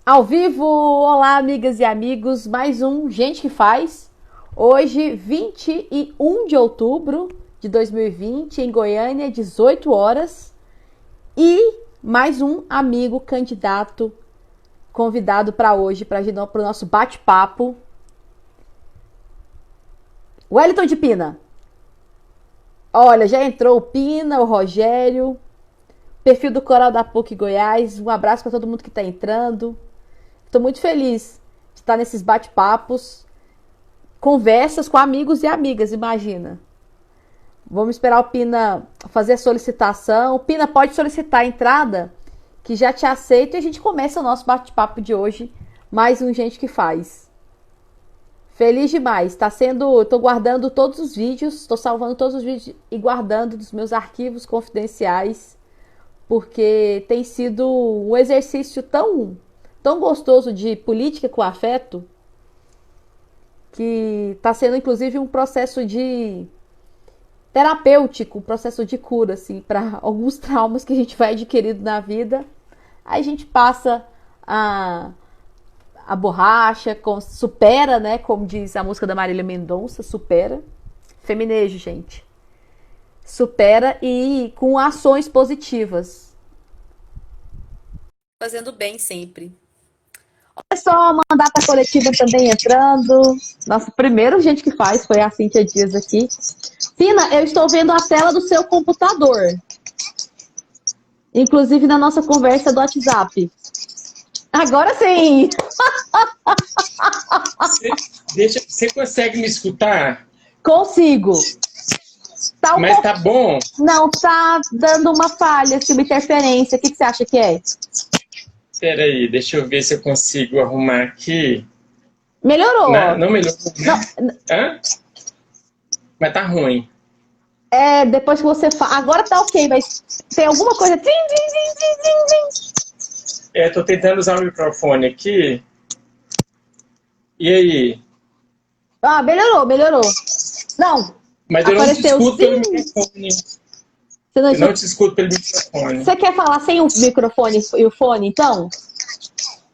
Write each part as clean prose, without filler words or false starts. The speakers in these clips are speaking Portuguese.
Ao vivo, olá amigas e amigos, mais um Gente que Faz. Hoje, 21 de outubro de 2020, em Goiânia, 18 horas. E mais um amigo candidato convidado para hoje, para o nosso bate-papo. Wellington de Pina. Olha, já entrou o Pina, o Rogério, perfil do Coral da PUC Goiás. Um abraço para todo mundo que está entrando. Estou muito feliz de estar nesses bate-papos, conversas com amigos e amigas, imagina. Vamos esperar o Pina fazer a solicitação. O Pina pode solicitar a entrada, que já te aceito, e a gente começa o nosso bate-papo de hoje. Mais um Gente que Faz. Feliz demais. Estou guardando todos os vídeos, estou salvando todos os vídeos e guardando dos meus arquivos confidenciais, porque tem sido um exercício tão gostoso de política com afeto, que está sendo inclusive um processo de terapêutico, um processo de cura, assim, para alguns traumas que a gente vai adquirindo na vida. Aí a gente passa a borracha, supera, né? Como diz a música da Marília Mendonça, supera. Feminejo, gente. Supera e com ações positivas. Fazendo bem sempre. Olha só, mandata coletiva também entrando. Nosso primeiro Gente que Faz foi a Cíntia Dias aqui. Pina, eu estou vendo a tela do seu computador. Inclusive na nossa conversa do WhatsApp. Agora sim! Você consegue me escutar? Consigo. Mas tá bom? Não, tá dando uma falha, assim, uma interferência. O que você acha que é? Espera aí, deixa eu ver se eu consigo arrumar aqui. Melhorou. Não melhorou, né? Hã? Mas tá ruim. Depois que você fala. Agora tá ok, mas tem alguma coisa. Tô tentando usar o microfone aqui. E aí? Ah, melhorou. Não. Mas eu não te escuto pelo microfone. Eu não te escuto pelo microfone. Você quer falar sem o microfone e o fone, então?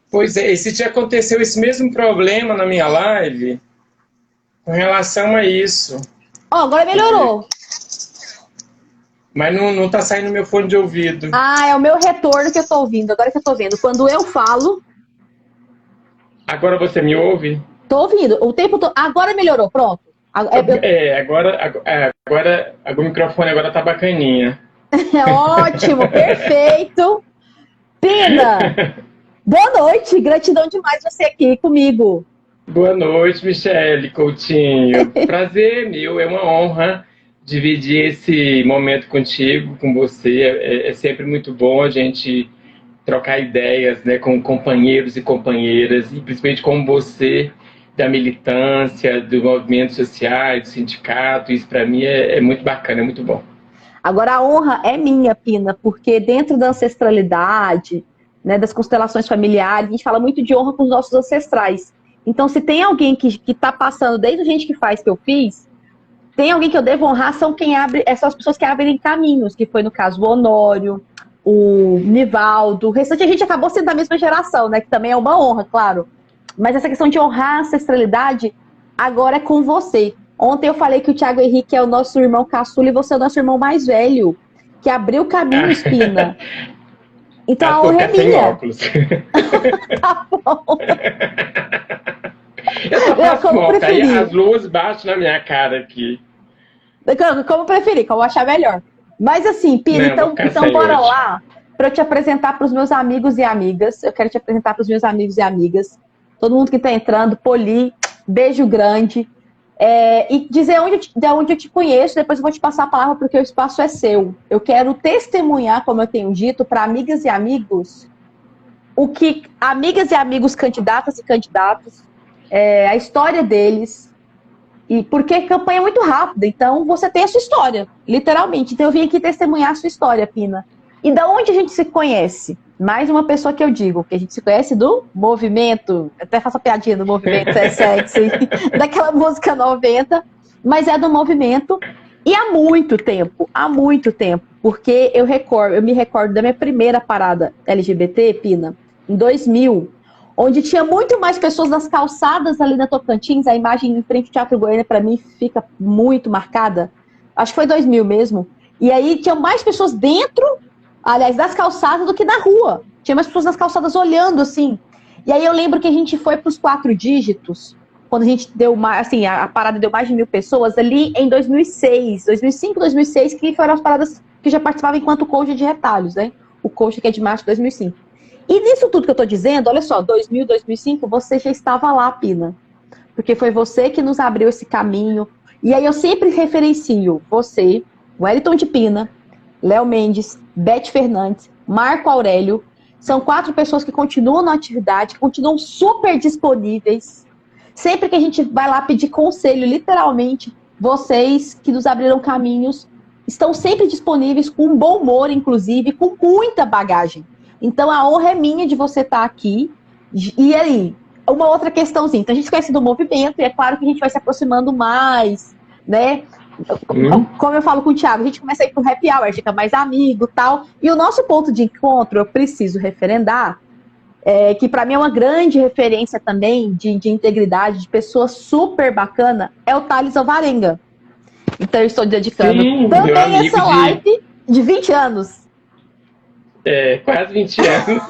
Pois é, esse já aconteceu esse mesmo problema na minha live com relação a isso. Agora melhorou. Mas não tá saindo meu fone de ouvido. Ah, é o meu retorno que eu tô ouvindo. Agora que eu tô vendo. Quando eu falo... Agora você me ouve? Tô ouvindo. O tempo todo... Agora melhorou, pronto. Agora o microfone agora tá bacaninha. Ótimo, perfeito. Pina, boa noite. Gratidão demais você aqui comigo. Boa noite, Michele Coutinho. Prazer meu, é uma honra dividir esse momento contigo, com você. É sempre muito bom a gente trocar ideias, né, com companheiros e companheiras, e principalmente com você, da militância, do movimento social, do sindicato. Isso para mim é muito bacana, é muito bom. Agora a honra é minha, Pina, porque dentro da ancestralidade, né, das constelações familiares, a gente fala muito de honra com os nossos ancestrais. Então, se tem alguém que está passando, desde a Gente que Faz que eu fiz, tem alguém que eu devo honrar, são as pessoas que abrem caminhos, que foi no caso o Honório, o Nivaldo, o restante a gente acabou sendo da mesma geração, né, que também é uma honra, claro. Mas essa questão de honrar a ancestralidade agora é com você. Ontem eu falei que o Thiago Henrique é o nosso irmão caçula e você é o nosso irmão mais velho, que abriu caminho, Pina. Então a honra é minha. Óculos. Tá bom. Eu só faço foca, aí as luzes batem na minha cara aqui. Como preferir, como achar melhor. Mas assim, Pina, então bora lá para eu te apresentar para os meus amigos e amigas. Eu quero te apresentar para os meus amigos e amigas. Todo mundo que está entrando, Poli, beijo grande. E dizer de onde eu te conheço, depois eu vou te passar a palavra porque o espaço é seu. Eu quero testemunhar, como eu tenho dito, para amigas e amigos, o que amigas e amigos candidatas e candidatos, a história deles, e porque a campanha é muito rápida, então você tem a sua história, literalmente. Então eu vim aqui testemunhar a sua história, Pina. E da onde a gente se conhece? Mais uma pessoa que eu digo, que a gente se conhece do movimento, até faço a piadinha do movimento, é sexy, daquela música 90, mas é do movimento, e há muito tempo, porque eu me recordo da minha primeira parada LGBT, Pina, em 2000, onde tinha muito mais pessoas nas calçadas ali na Tocantins. A imagem em frente ao Teatro Goiânia, para mim, fica muito marcada. Acho que foi 2000 mesmo. E aí tinha mais pessoas dentro, aliás, das calçadas do que na rua. Tinha mais pessoas nas calçadas olhando, assim. E aí eu lembro que a gente foi para os 4 dígitos, quando a gente deu mais, assim, a parada deu mais de 1000 pessoas, ali em 2006, 2005, 2006, que foram as paradas que já participavam enquanto coach de retalhos, né? O coach que é de março de 2005. E nisso tudo que eu tô dizendo, olha só, 2000, 2005, você já estava lá, Pina. Porque foi você que nos abriu esse caminho. E aí eu sempre referencio você, Wellington de Pina, Léo Mendes, Beth Fernandes, Marco Aurélio. São 4 pessoas que continuam na atividade, que continuam super disponíveis. Sempre que a gente vai lá pedir conselho, literalmente, vocês que nos abriram caminhos estão sempre disponíveis, com bom humor, inclusive, com muita bagagem. Então, a honra é minha de você estar aqui. E aí, uma outra questãozinha. Então, a gente conhece do movimento, e é claro que a gente vai se aproximando mais, né? Como eu falo com o Thiago, a gente começa a ir pro happy hour, fica mais amigo e tal. E o nosso ponto de encontro, eu preciso referendar, que para mim é uma grande referência também de integridade, de pessoa super bacana, é o Thales Alvarenga. Então eu estou dedicando também essa live de 20 anos. Quase 20 anos.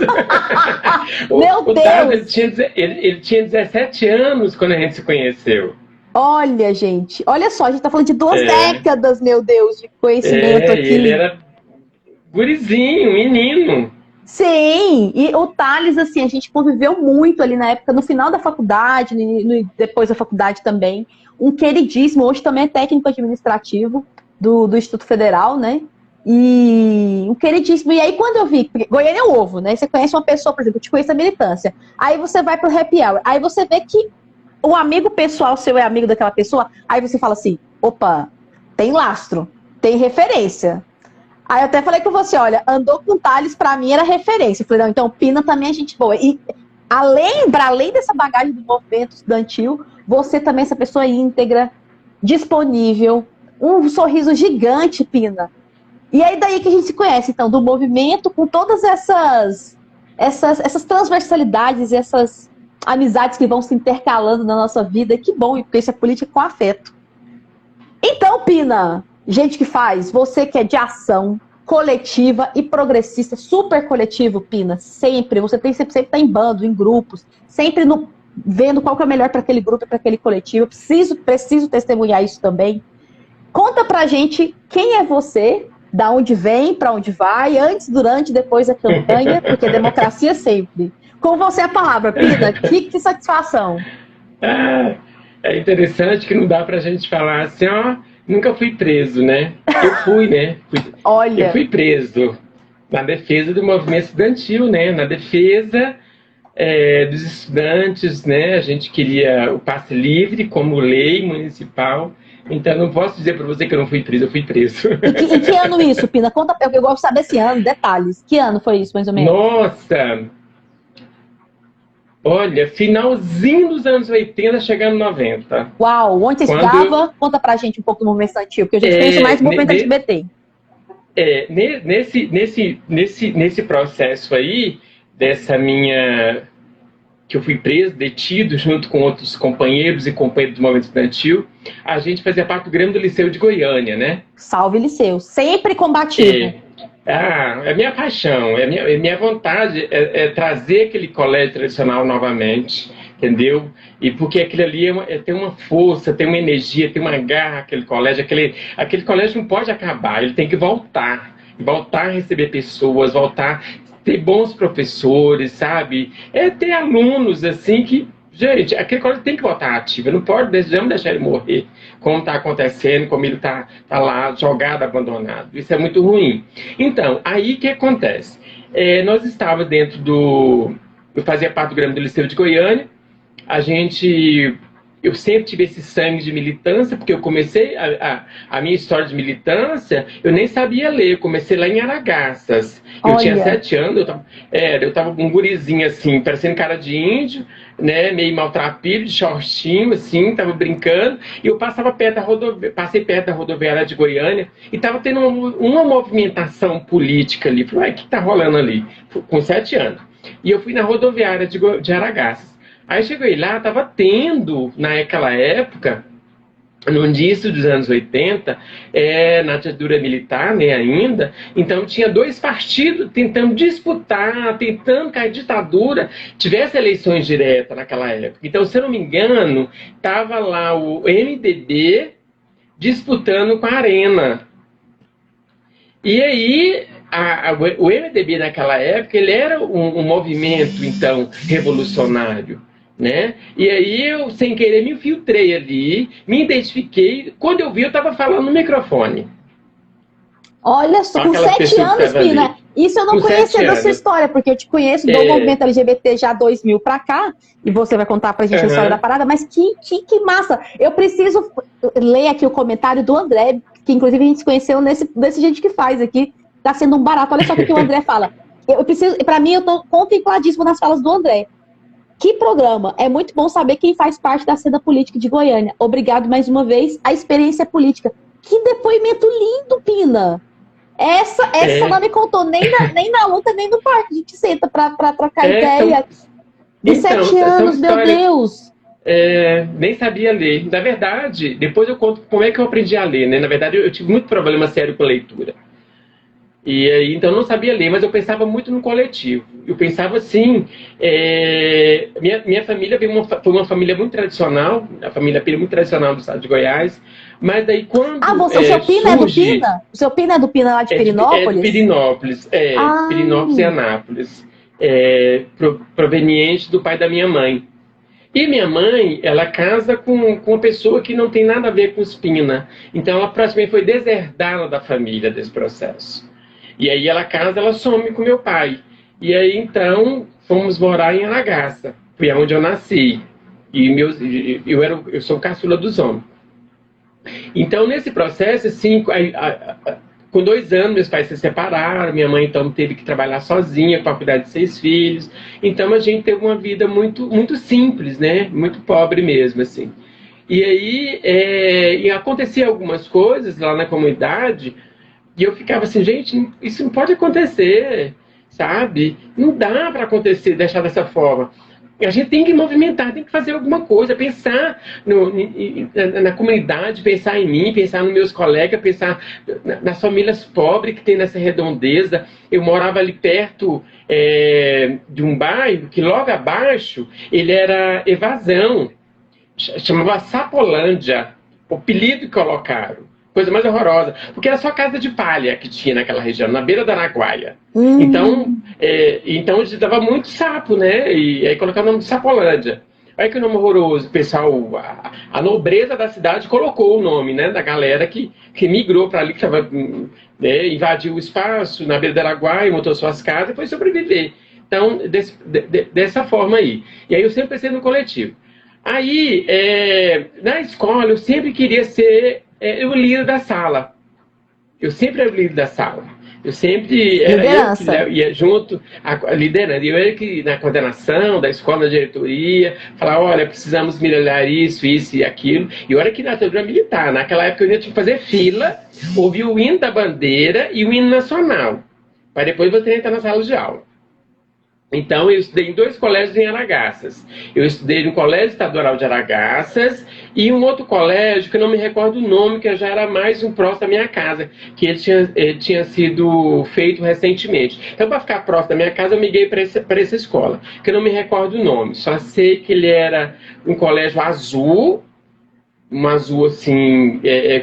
Meu Deus! Thales, ele tinha 17 anos quando a gente se conheceu. Olha, gente, olha só, a gente tá falando de 2 décadas, meu Deus, de conhecimento aqui. Ele era gurizinho, menino. Sim, e o Thales, assim, a gente conviveu muito ali na época, no final da faculdade, depois da faculdade também. Um queridíssimo, hoje também é técnico administrativo do Instituto Federal, né? E um queridíssimo. E aí, quando eu vi, Goiânia é o ovo, né? Você conhece uma pessoa, por exemplo, eu te conheço a militância. Aí você vai pro happy hour. Aí você vê que o amigo pessoal seu é amigo daquela pessoa. Aí você fala assim, opa, tem lastro, tem referência. Aí eu até falei com você, olha, andou com o Thales, pra mim era referência. Eu falei, não, então Pina também é gente boa. E além dessa bagagem do movimento estudantil, você também é essa pessoa íntegra, disponível, um sorriso gigante, Pina. E aí daí que a gente se conhece, então, do movimento, com todas essas transversalidades, essas amizades que vão se intercalando na nossa vida. Que bom, porque isso é política com afeto. Então, Pina, gente que faz, você que é de ação coletiva e progressista, super coletivo, Pina, sempre, você tem sempre tá em bando, em grupos, sempre vendo qual que é melhor para aquele grupo e para aquele coletivo. Eu preciso testemunhar isso também. Conta pra gente quem é você, da onde vem, para onde vai, antes, durante, depois da campanha, porque democracia sempre. Com você a palavra, Pina, que satisfação. É interessante que não dá pra gente falar assim, ó, nunca fui preso, né? Eu fui, né? Olha. Eu fui preso na defesa do movimento estudantil, né? Na defesa dos estudantes, né? A gente queria o passe livre como lei municipal. Então, não posso dizer para você que eu não fui preso, eu fui preso. E que ano isso, Pina? Conta, eu gosto de saber esse ano, detalhes. Que ano foi isso, mais ou menos? Nossa! Olha, finalzinho dos anos 80, chegando 90. Uau! Onde você estava? Conta pra gente um pouco do movimento estudantil, porque a gente pensa mais no movimento LGBT. Nesse processo aí, dessa minha... que eu fui preso, detido, junto com outros companheiros e companheiras do movimento estudantil, a gente fazia parte do Grêmio do Liceu de Goiânia, né? Salve Liceu, sempre combativo. É minha paixão, minha vontade é trazer aquele colégio tradicional novamente, entendeu? E porque aquele ali tem uma força, tem uma energia, tem uma garra, aquele colégio. Aquele colégio não pode acabar, ele tem que voltar a receber pessoas, voltar ter bons professores, sabe? Ter alunos, assim, que... Gente, aquele colégio tem que voltar ativo, não podemos deixar ele morrer, como está acontecendo, como ele tá lá, jogado, abandonado. Isso é muito ruim. Então, aí o que acontece? Nós estávamos dentro eu fazia parte do Grêmio do Liceu de Goiânia, eu sempre tive esse sangue de militância, porque eu comecei a minha história de militância, eu nem sabia ler, eu comecei lá em Aragaças. Eu tinha 7 anos, eu tava com um gurizinho assim, parecendo cara de índio, né, meio maltrapilho, de shortinho, assim, tava brincando, e eu passei perto da rodoviária de Goiânia, e tava tendo uma movimentação política ali. Falei, o que tá rolando ali? Com 7 anos. E eu fui na rodoviária de Araguaças. Aí cheguei lá, estava tendo, naquela época, no início dos anos 80, na ditadura militar, né, ainda, então tinha dois partidos tentando disputar, tentando que a ditadura tivesse eleições diretas naquela época. Então, se eu não me engano, estava lá o MDB disputando com a Arena. E aí, o MDB naquela época, ele era um movimento, então, revolucionário. Né? E aí eu, sem querer, me infiltrei ali, me identifiquei. Quando eu vi, eu estava falando no microfone. Olha só, com 7 anos, Pina. Isso eu não conhecia da sua história, porque eu te conheço do movimento LGBT já 2000 para cá, e você vai contar pra gente a história da parada, mas que massa. Eu preciso ler aqui o comentário do André, que inclusive a gente se conheceu desse jeito que faz aqui. Tá sendo um barato. Olha só o que o André fala. Pra mim, eu tô contempladíssimo nas falas do André. Que programa! É muito bom saber quem faz parte da cena política de Goiânia. Obrigado mais uma vez. A experiência política. Que depoimento lindo, Pina! Essa não me contou nem na luta, nem no parque. A gente senta pra trocar ideia. De 7 anos, meu Deus! Nem sabia ler. Na verdade, depois eu conto como é que eu aprendi a ler, né? Na verdade, eu tive muito problema sério com a leitura. E aí, então eu não sabia ler, mas eu pensava muito no coletivo. Eu pensava assim, minha família foi uma família muito tradicional, a família Pina muito tradicional do estado de Goiás, mas daí quando o seu Pina é do Pina? O seu Pina é do Pina lá de Pirinópolis? É de Pirinópolis, Pirinópolis e Anápolis, proveniente do pai da minha mãe. E minha mãe, ela casa com uma pessoa que não tem nada a ver com os Pina, então ela praticamente foi deserdada da família desse processo. E aí ela casa, ela some com meu pai. E aí, então, fomos morar em Aragaça. Foi onde eu nasci. E eu sou caçula dos homens. Então, nesse processo, assim, com 2 anos, meus pais se separaram. Minha mãe, então, teve que trabalhar sozinha para cuidar de 6 filhos. Então, a gente teve uma vida muito, muito simples, né? Muito pobre mesmo, assim. E aí, acontecia algumas coisas lá na comunidade. E eu ficava assim, gente, isso não pode acontecer, sabe? Não dá para acontecer, deixar dessa forma. A gente tem que movimentar, tem que fazer alguma coisa, pensar na comunidade, pensar em mim, pensar nos meus colegas, pensar nas famílias pobres que tem nessa redondeza. Eu morava ali perto de um bairro que logo abaixo ele era Evasão, chamava Sapolândia, o apelido que colocaram. Coisa mais horrorosa, porque era só casa de palha que tinha naquela região, na beira da Araguaia. Então dava muito sapo, né? E aí colocaram o nome de Sapolândia. Olha que nome horroroso, o pessoal, a nobreza da cidade colocou o nome, né? Da galera que migrou para ali, que estava, invadiu o espaço na beira da Araguaia, montou suas casas e foi sobreviver. Então, dessa forma aí. E aí eu sempre pensei no coletivo. Aí, na escola, eu sempre queria ser o líder da sala. Eu sempre era o líder da sala. Eu sempre era eu que ia junto, liderando. Eu era que, na coordenação da escola, na diretoria, falar, olha, precisamos melhorar isso e aquilo. E olha que na ditadura militar, naquela época eu ainda tinha que fazer fila, ouvir o hino da bandeira e o hino nacional, para depois você entrar na sala de aula. Então, eu estudei em 2 colégios em Aragaças. Eu estudei no Colégio Estadual de Aragaças e um outro colégio, que eu não me recordo o nome, que já era mais um próximo da minha casa, que ele tinha sido feito recentemente. Então, para ficar próximo da minha casa, eu migrei para essa escola, que eu não me recordo o nome. Só sei que ele era um colégio azul, um azul assim,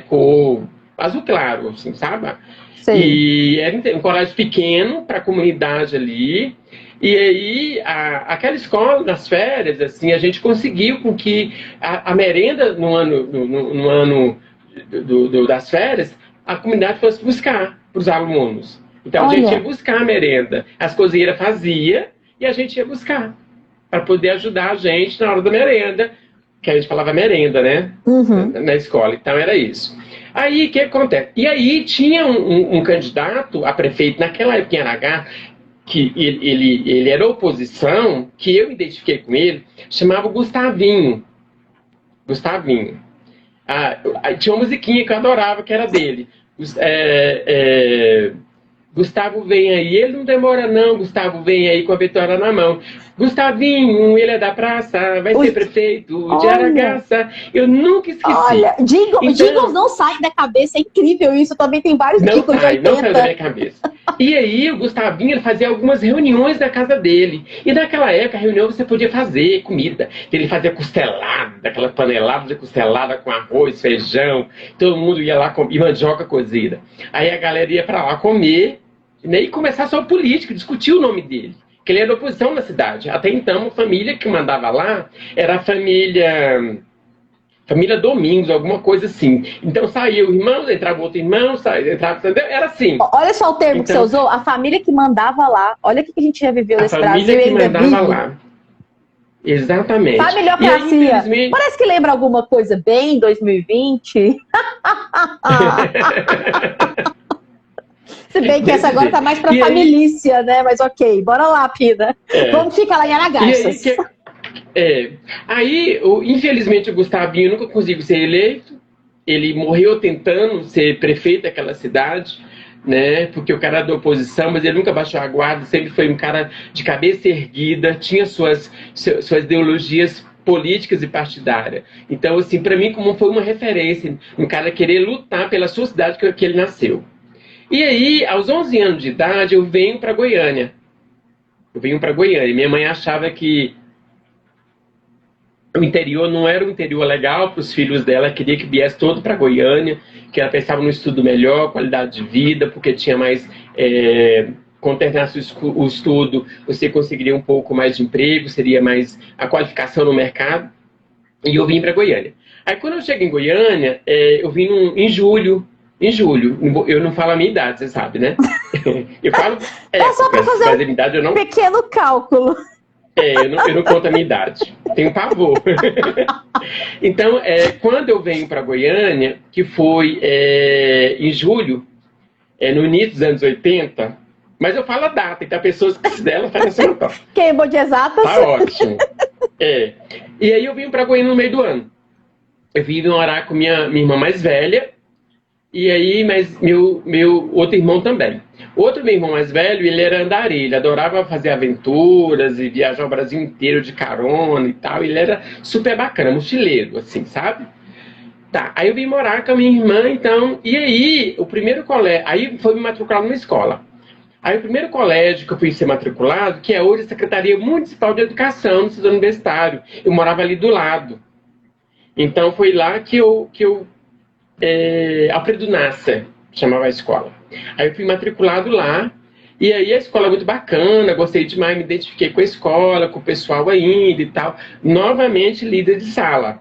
cor azul claro, assim, sabe? Sim. E era um colégio pequeno para a comunidade ali. E aí, aquela escola, nas férias, assim, a gente conseguiu com que a merenda, no ano das férias, a comunidade fosse buscar para os alunos. Então, a gente ia buscar a merenda. As cozinheiras faziam e a gente ia buscar, para poder ajudar a gente na hora da merenda, que a gente falava merenda, né? Na escola. Então, era isso. Aí, o que acontece? E aí, tinha um candidato a prefeito, naquela época em Aragá, que ele era oposição, que eu me identifiquei com ele, chamava Gustavinho. Tinha uma musiquinha que eu adorava, que era dele. Gustavo vem aí, ele não demora não, Gustavo vem aí com a vitória na mão. Gustavinho, ele é da praça, vai ser prefeito de Aragaça. Eu nunca esqueci. Olha, jingles não saem da cabeça, é incrível isso. Também tem vários não jingles sai, de 80. Não sai da minha cabeça. E aí o Gustavinho, ele fazia algumas reuniões na casa dele. E naquela época, a reunião você podia fazer comida. Ele fazia costelada, aquela panelada de costelada com arroz, feijão. Todo mundo ia lá comer mandioca cozida. Aí a galera ia pra lá comer, né, e começar sobre política, discutir o nome dele. Que ele era oposição na cidade. Até então, a família que mandava lá era a família Domingos, alguma coisa assim. Então saía o irmão, entrava outro irmão, entrava, era assim. Olha só o termo que você usou, a família que mandava lá. Olha o que a gente já viveu nesse Brasil. A família que mandava lá. Exatamente. Familiocracia. Aí, parece que lembra alguma coisa bem 2020. Se bem que essa agora tá mais pra família, né? Mas ok, bora lá, Pina. Vamos ficar lá em Aragaças. Aí, infelizmente, o Gustavinho nunca conseguiu ser eleito. Ele morreu tentando ser prefeito daquela cidade, né? Porque o cara era da oposição, mas ele nunca baixou a guarda, sempre foi um cara de cabeça erguida, tinha suas ideologias políticas e partidárias. Então, assim, para mim, como foi uma referência, um cara querer lutar pela sua cidade que ele nasceu. E aí, aos 11 anos de idade, eu venho para Goiânia. Minha mãe achava que o interior não era um interior legal para os filhos dela, queria que viesse todo para Goiânia, que ela pensava no estudo melhor, qualidade de vida, porque tinha mais... quando terminasse o estudo, você conseguiria um pouco mais de emprego, seria mais a qualificação no mercado. E eu vim para Goiânia. Aí, quando eu chego em Goiânia, eu vim em julho. Eu não falo a minha idade, você sabe, né? Eu falo... só para fazer minha idade, eu não... pequeno cálculo. Eu não conto a minha idade. Tenho pavor. Então, quando eu venho para Goiânia, que foi em julho, no início dos anos 80, mas eu falo a data, então pessoas que se dela fazem essa nota. Queimou de exatas? Tá ótimo. E aí eu vim para Goiânia no meio do ano. Eu vim morar com minha irmã mais velha, e aí, mas meu outro irmão também. Outro meu irmão mais velho, ele era andarilho, ele adorava fazer aventuras e viajar o Brasil inteiro de carona e tal. Ele era super bacana, mochileiro, assim, sabe? Tá, aí eu vim morar com a minha irmã, então, e aí, o primeiro colégio, aí foi me matricular numa escola. Aí o primeiro colégio que eu fui ser matriculado, que é hoje a Secretaria Municipal de Educação, no Instituto Universitário, eu morava ali do lado. Então foi lá que eu Alfredo Nasser, chamava a escola. Aí eu fui matriculado lá, e aí a escola é muito bacana, gostei demais, me identifiquei com a escola, com o pessoal ainda e tal. Novamente líder de sala.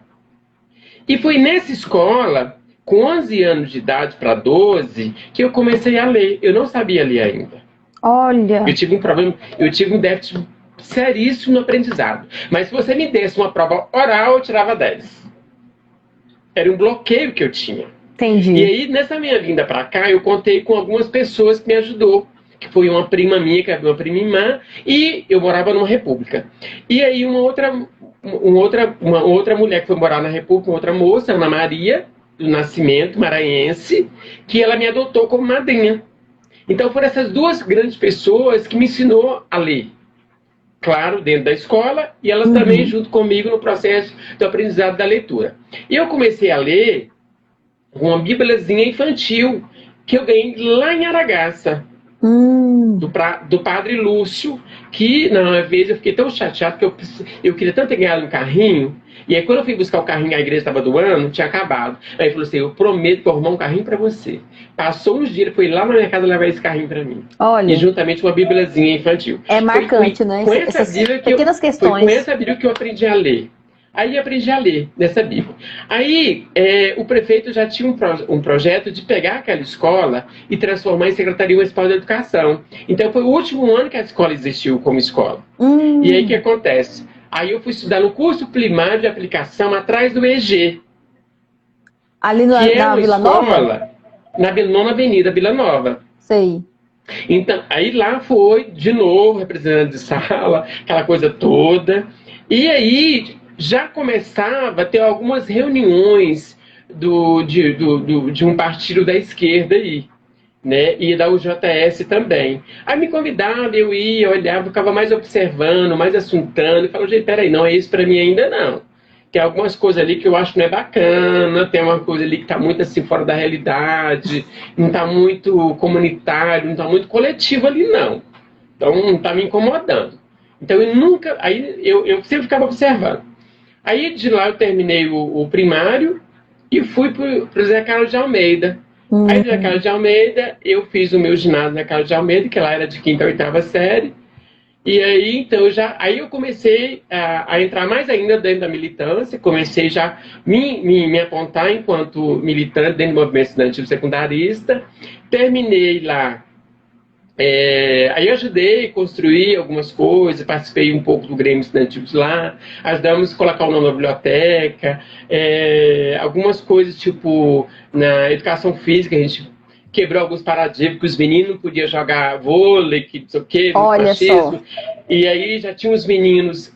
E foi nessa escola, com 11 anos de idade para 12, que eu comecei a ler. Eu não sabia ler ainda. Olha! Eu tive um problema, eu tive um déficit seríssimo no aprendizado. Mas se você me desse uma prova oral, eu tirava 10. Era um bloqueio que eu tinha. Entendi. E aí, nessa minha vinda para cá, eu contei com algumas pessoas que me ajudou. Que foi uma prima minha, que era uma prima irmã, e eu morava numa república. E aí uma outra mulher que foi morar na república, uma outra moça, Ana Maria, do Nascimento, maranhense, que ela me adotou como madrinha. Então foram essas duas grandes pessoas que me ensinou a ler. Claro, dentro da escola, e elas também junto comigo no processo do aprendizado da leitura. E eu comecei a ler uma bíbliazinha infantil que eu ganhei lá em Aragaça, do padre Lúcio, que na vez eu fiquei tão chateado que eu queria tanto ter ganhado um carrinho, e aí quando eu fui buscar o carrinho, a igreja estava doando, tinha acabado. Aí ele falou assim, eu prometo que eu vou arrumar um carrinho para você. Passou uns dias, foi lá na minha casa levar esse carrinho para mim. Olha. E juntamente uma bíbliazinha infantil. É marcante, né? Com essa Bíblia pequenas questões. Foi com essa Bíblia que eu aprendi a ler. Aí aprendi a ler nessa Bíblia. Aí o prefeito já tinha um projeto de pegar aquela escola e transformar em Secretaria Municipal de Educação. Então foi o último ano que a escola existiu como escola. E aí o que acontece? Aí eu fui estudar no curso primário de aplicação atrás do EG. Ali na Vila Nova? Na Nona Avenida, Vila Nova. Sei. Então, aí lá foi, de novo, representante de sala, aquela coisa toda. E aí já começava a ter algumas reuniões de um partido da esquerda aí. né? E da UJS também. Aí me convidava, eu ia, olhava, ficava mais observando, mais assuntando, e falava, gente, peraí, não é isso para mim ainda não. Tem algumas coisas ali que eu acho que não é bacana, tem uma coisa ali que está muito assim fora da realidade, não está muito comunitário, não está muito coletivo ali não. Então não está me incomodando. Então eu sempre ficava observando. Aí de lá eu terminei o primário e fui para o Zé Carlos de Almeida. Aí no Zé Carlos de Almeida eu fiz o meu ginásio na Carlos de Almeida, que lá era de 5ª a 8ª série. E aí, então, aí eu comecei a entrar mais ainda dentro da militância, comecei já me apontar enquanto militante dentro do movimento estudantil secundarista, terminei lá. Aí eu ajudei a construir algumas coisas, participei um pouco do Grêmio Estudantil lá, ajudamos a colocar o nome na biblioteca, algumas coisas tipo na educação física, a gente quebrou alguns paradigmas, que os meninos não podiam jogar vôlei, que não sei o quê, machismo. E aí já tinha os meninos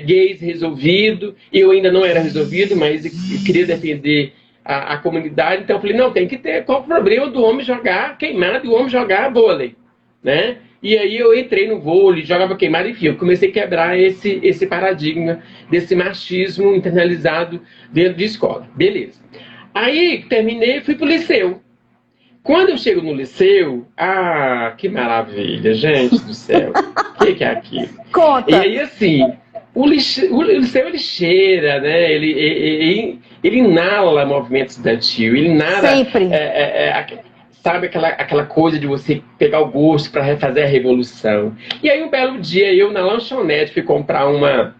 gays resolvidos, e eu ainda não era resolvido, mas eu queria defender a comunidade, então eu falei, não, tem que ter, qual o problema do homem jogar queimado e o homem jogar vôlei, né? E aí eu entrei no vôlei, jogava queimado, enfim, eu comecei a quebrar esse paradigma desse machismo internalizado dentro de escola. Beleza. Aí terminei e fui pro liceu. Quando eu chego no liceu, que maravilha, gente do céu, o que é aquilo? Conta. E aí, assim, o liceu ele cheira, né? Ele inala movimento estudantil, ele inala... Sempre. Sabe aquela coisa de você pegar o gosto para fazer a revolução. E aí, um belo dia, eu na lanchonete fui comprar uma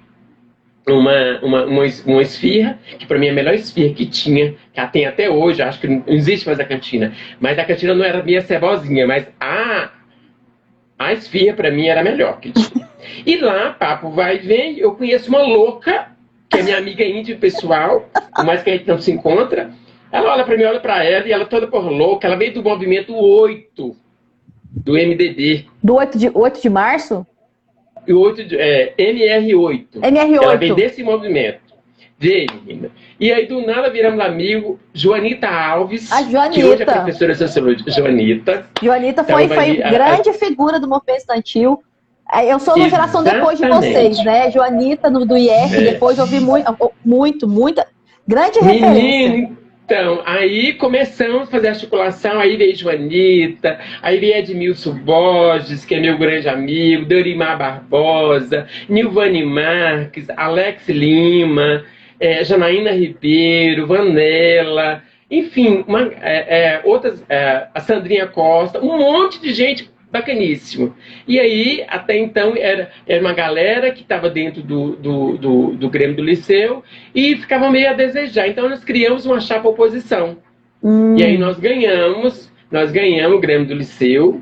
esfirra, que para mim é a melhor esfirra que tinha, que ela tem até hoje, acho que não existe mais a cantina. Mas a cantina não era minha cebozinha, mas a esfirra para mim era a melhor que tinha. E lá, papo vai e vem, eu conheço uma louca, que é minha amiga íntima pessoal, por mais que a gente não se encontra. Ela olha para mim, olha para ela, e ela toda por louca, ela veio do movimento 8, do MDB. Do 8 de março? MR8. MR8. Ela veio desse movimento. Veio, menina. E aí, do nada, viramos amigo. Joanita Alves, a Joanita, que hoje é professora de sociologia. Joanita foi grande figura do movimento estudantil. Eu sou uma geração depois de vocês, né? Joanita do IR, depois eu ouvi muita grande referência. Então, aí começamos a fazer articulação, aí veio Joanita, aí veio Edmilson Borges, que é meu grande amigo, Dorimar Barbosa, Nilvane Marques, Alex Lima, Janaína Ribeiro, Vanella, enfim, outras, a Sandrinha Costa, um monte de gente bacaníssimo. E aí, até então, era uma galera que estava dentro do Grêmio do Liceu e ficava meio a desejar. Então, nós criamos uma chapa oposição. E aí, nós ganhamos o Grêmio do Liceu.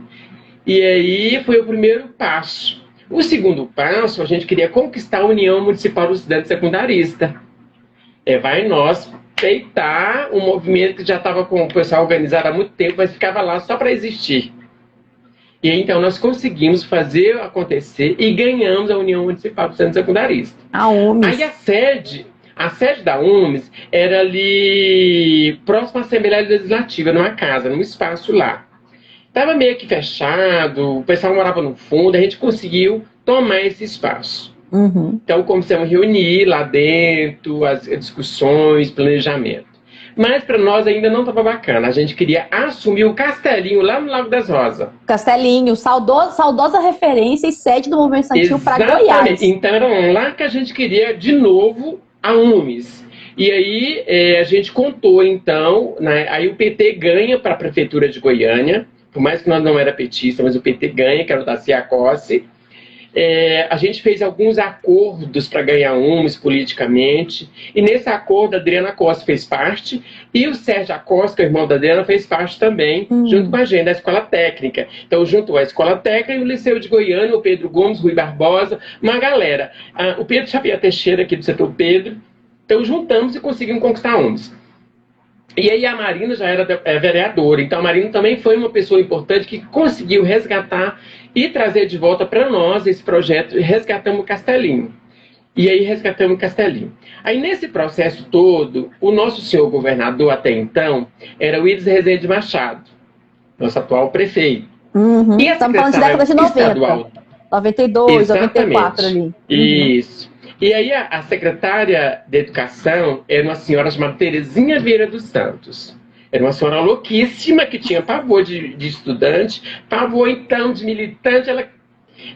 E aí, foi o primeiro passo. O segundo passo, a gente queria conquistar a União Municipal dos Estudantes Secundaristas. Vai nós peitar um movimento que já estava com o pessoal organizado há muito tempo, mas ficava lá só para existir. E então nós conseguimos fazer acontecer e ganhamos a União Municipal dos Estudantes Secundaristas. A UMES. Aí a sede da UMES era ali próximo à Assembleia Legislativa, numa casa, num espaço lá. Estava meio que fechado, o pessoal morava no fundo, a gente conseguiu tomar esse espaço. Uhum. Então começamos a reunir lá dentro, as discussões, planejamento. Mas para nós ainda não estava bacana. A gente queria assumir o Castelinho lá no Lago das Rosas. Castelinho, saudosa referência e sede do movimento estudantil para Goiás. Então era lá que a gente queria de novo a UMES. E aí a gente contou então, né, aí o PT ganha para a Prefeitura de Goiânia, por mais que nós não era petista, mas o PT ganha, que era o da Cia Cosse. A gente fez alguns acordos para ganhar UMES politicamente, e nesse acordo a Adriana Costa fez parte, e o Sérgio Acosta, o irmão da Adriana, fez parte também, junto com a gente, da Escola Técnica. Então juntou a Escola Técnica e o Liceu de Goiânia, o Pedro Gomes, Rui Barbosa, uma galera. O Pedro Xavier Teixeira, aqui do setor Pedro, então juntamos e conseguimos conquistar a UMES. E aí a Marina já era vereadora, então a Marina também foi uma pessoa importante que conseguiu resgatar e trazer de volta para nós esse projeto, e resgatamos o Castelinho. E aí resgatamos o Castelinho. Aí nesse processo todo, o nosso senhor governador até então era o Willis Rezende Machado. nosso atual prefeito. Uhum. E a Estamos falando de década de 90. Estadual, 92, exatamente, 94 ali. Uhum. Isso. E aí a secretária de Educação era uma senhora chamada Terezinha Vieira dos Santos. Era uma senhora louquíssima que tinha pavor de estudante, pavor então de militante. Ela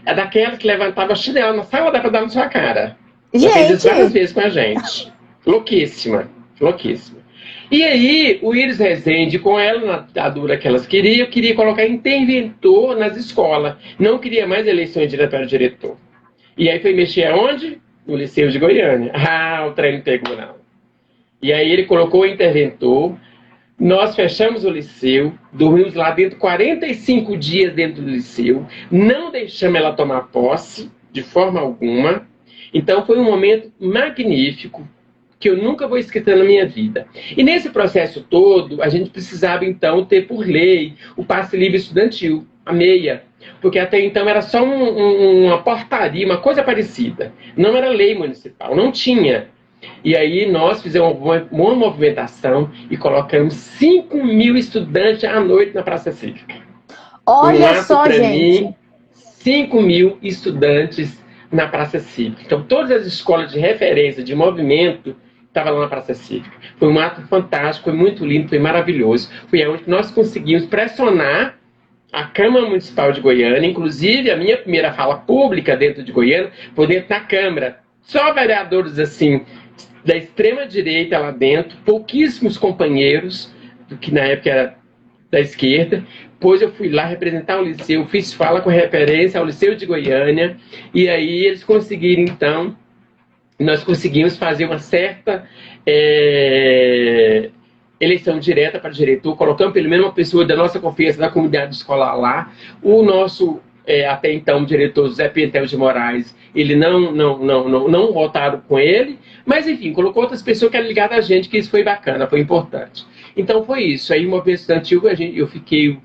é daquela que levantava a chinela na sala para dar na sua cara. Ela fez isso várias vezes com a gente. Louquíssima, louquíssima. E aí, o Iris Rezende, com ela na ditadura que elas queriam, queria colocar interventor nas escolas. Não queria mais eleições diretas para o diretor. E aí foi mexer aonde? No Liceu de Goiânia. Ah, o trem não pegou, não. E aí ele colocou o interventor, nós fechamos o Liceu, dormimos lá dentro 45 dias dentro do Liceu, não deixamos ela tomar posse, de forma alguma. Então foi um momento magnífico, que eu nunca vou esquecer na minha vida. E nesse processo todo, a gente precisava, então, ter por lei o passe livre estudantil, a meia. Porque até então era só uma portaria, uma coisa parecida. Não era lei municipal, não tinha. E aí nós fizemos uma movimentação e colocamos 5.000 estudantes à noite na Praça Cívica. Olha só, gente. Mim, 5.000 estudantes na Praça Cívica. Então todas as escolas de referência, de movimento, estavam lá na Praça Cívica. Foi um ato fantástico, foi muito lindo, foi maravilhoso. Foi onde nós conseguimos pressionar a Câmara Municipal de Goiânia, inclusive a minha primeira fala pública dentro de Goiânia, foi dentro da Câmara. Só vereadores assim, da extrema-direita lá dentro, pouquíssimos companheiros, que na época era da esquerda. Depois eu fui lá representar o Liceu, fiz fala com referência ao Liceu de Goiânia, e aí eles conseguiram, então, nós conseguimos fazer uma certa eleição direta para diretor, colocando pelo menos uma pessoa da nossa confiança da comunidade escolar lá. O nosso, até então, diretor José Pimentel de Moraes, ele não votaram com ele, mas enfim, colocou outras pessoas que eram ligadas a gente, que isso foi bacana, foi importante. Então foi isso. Aí, o movimento estudantil, eu fiquei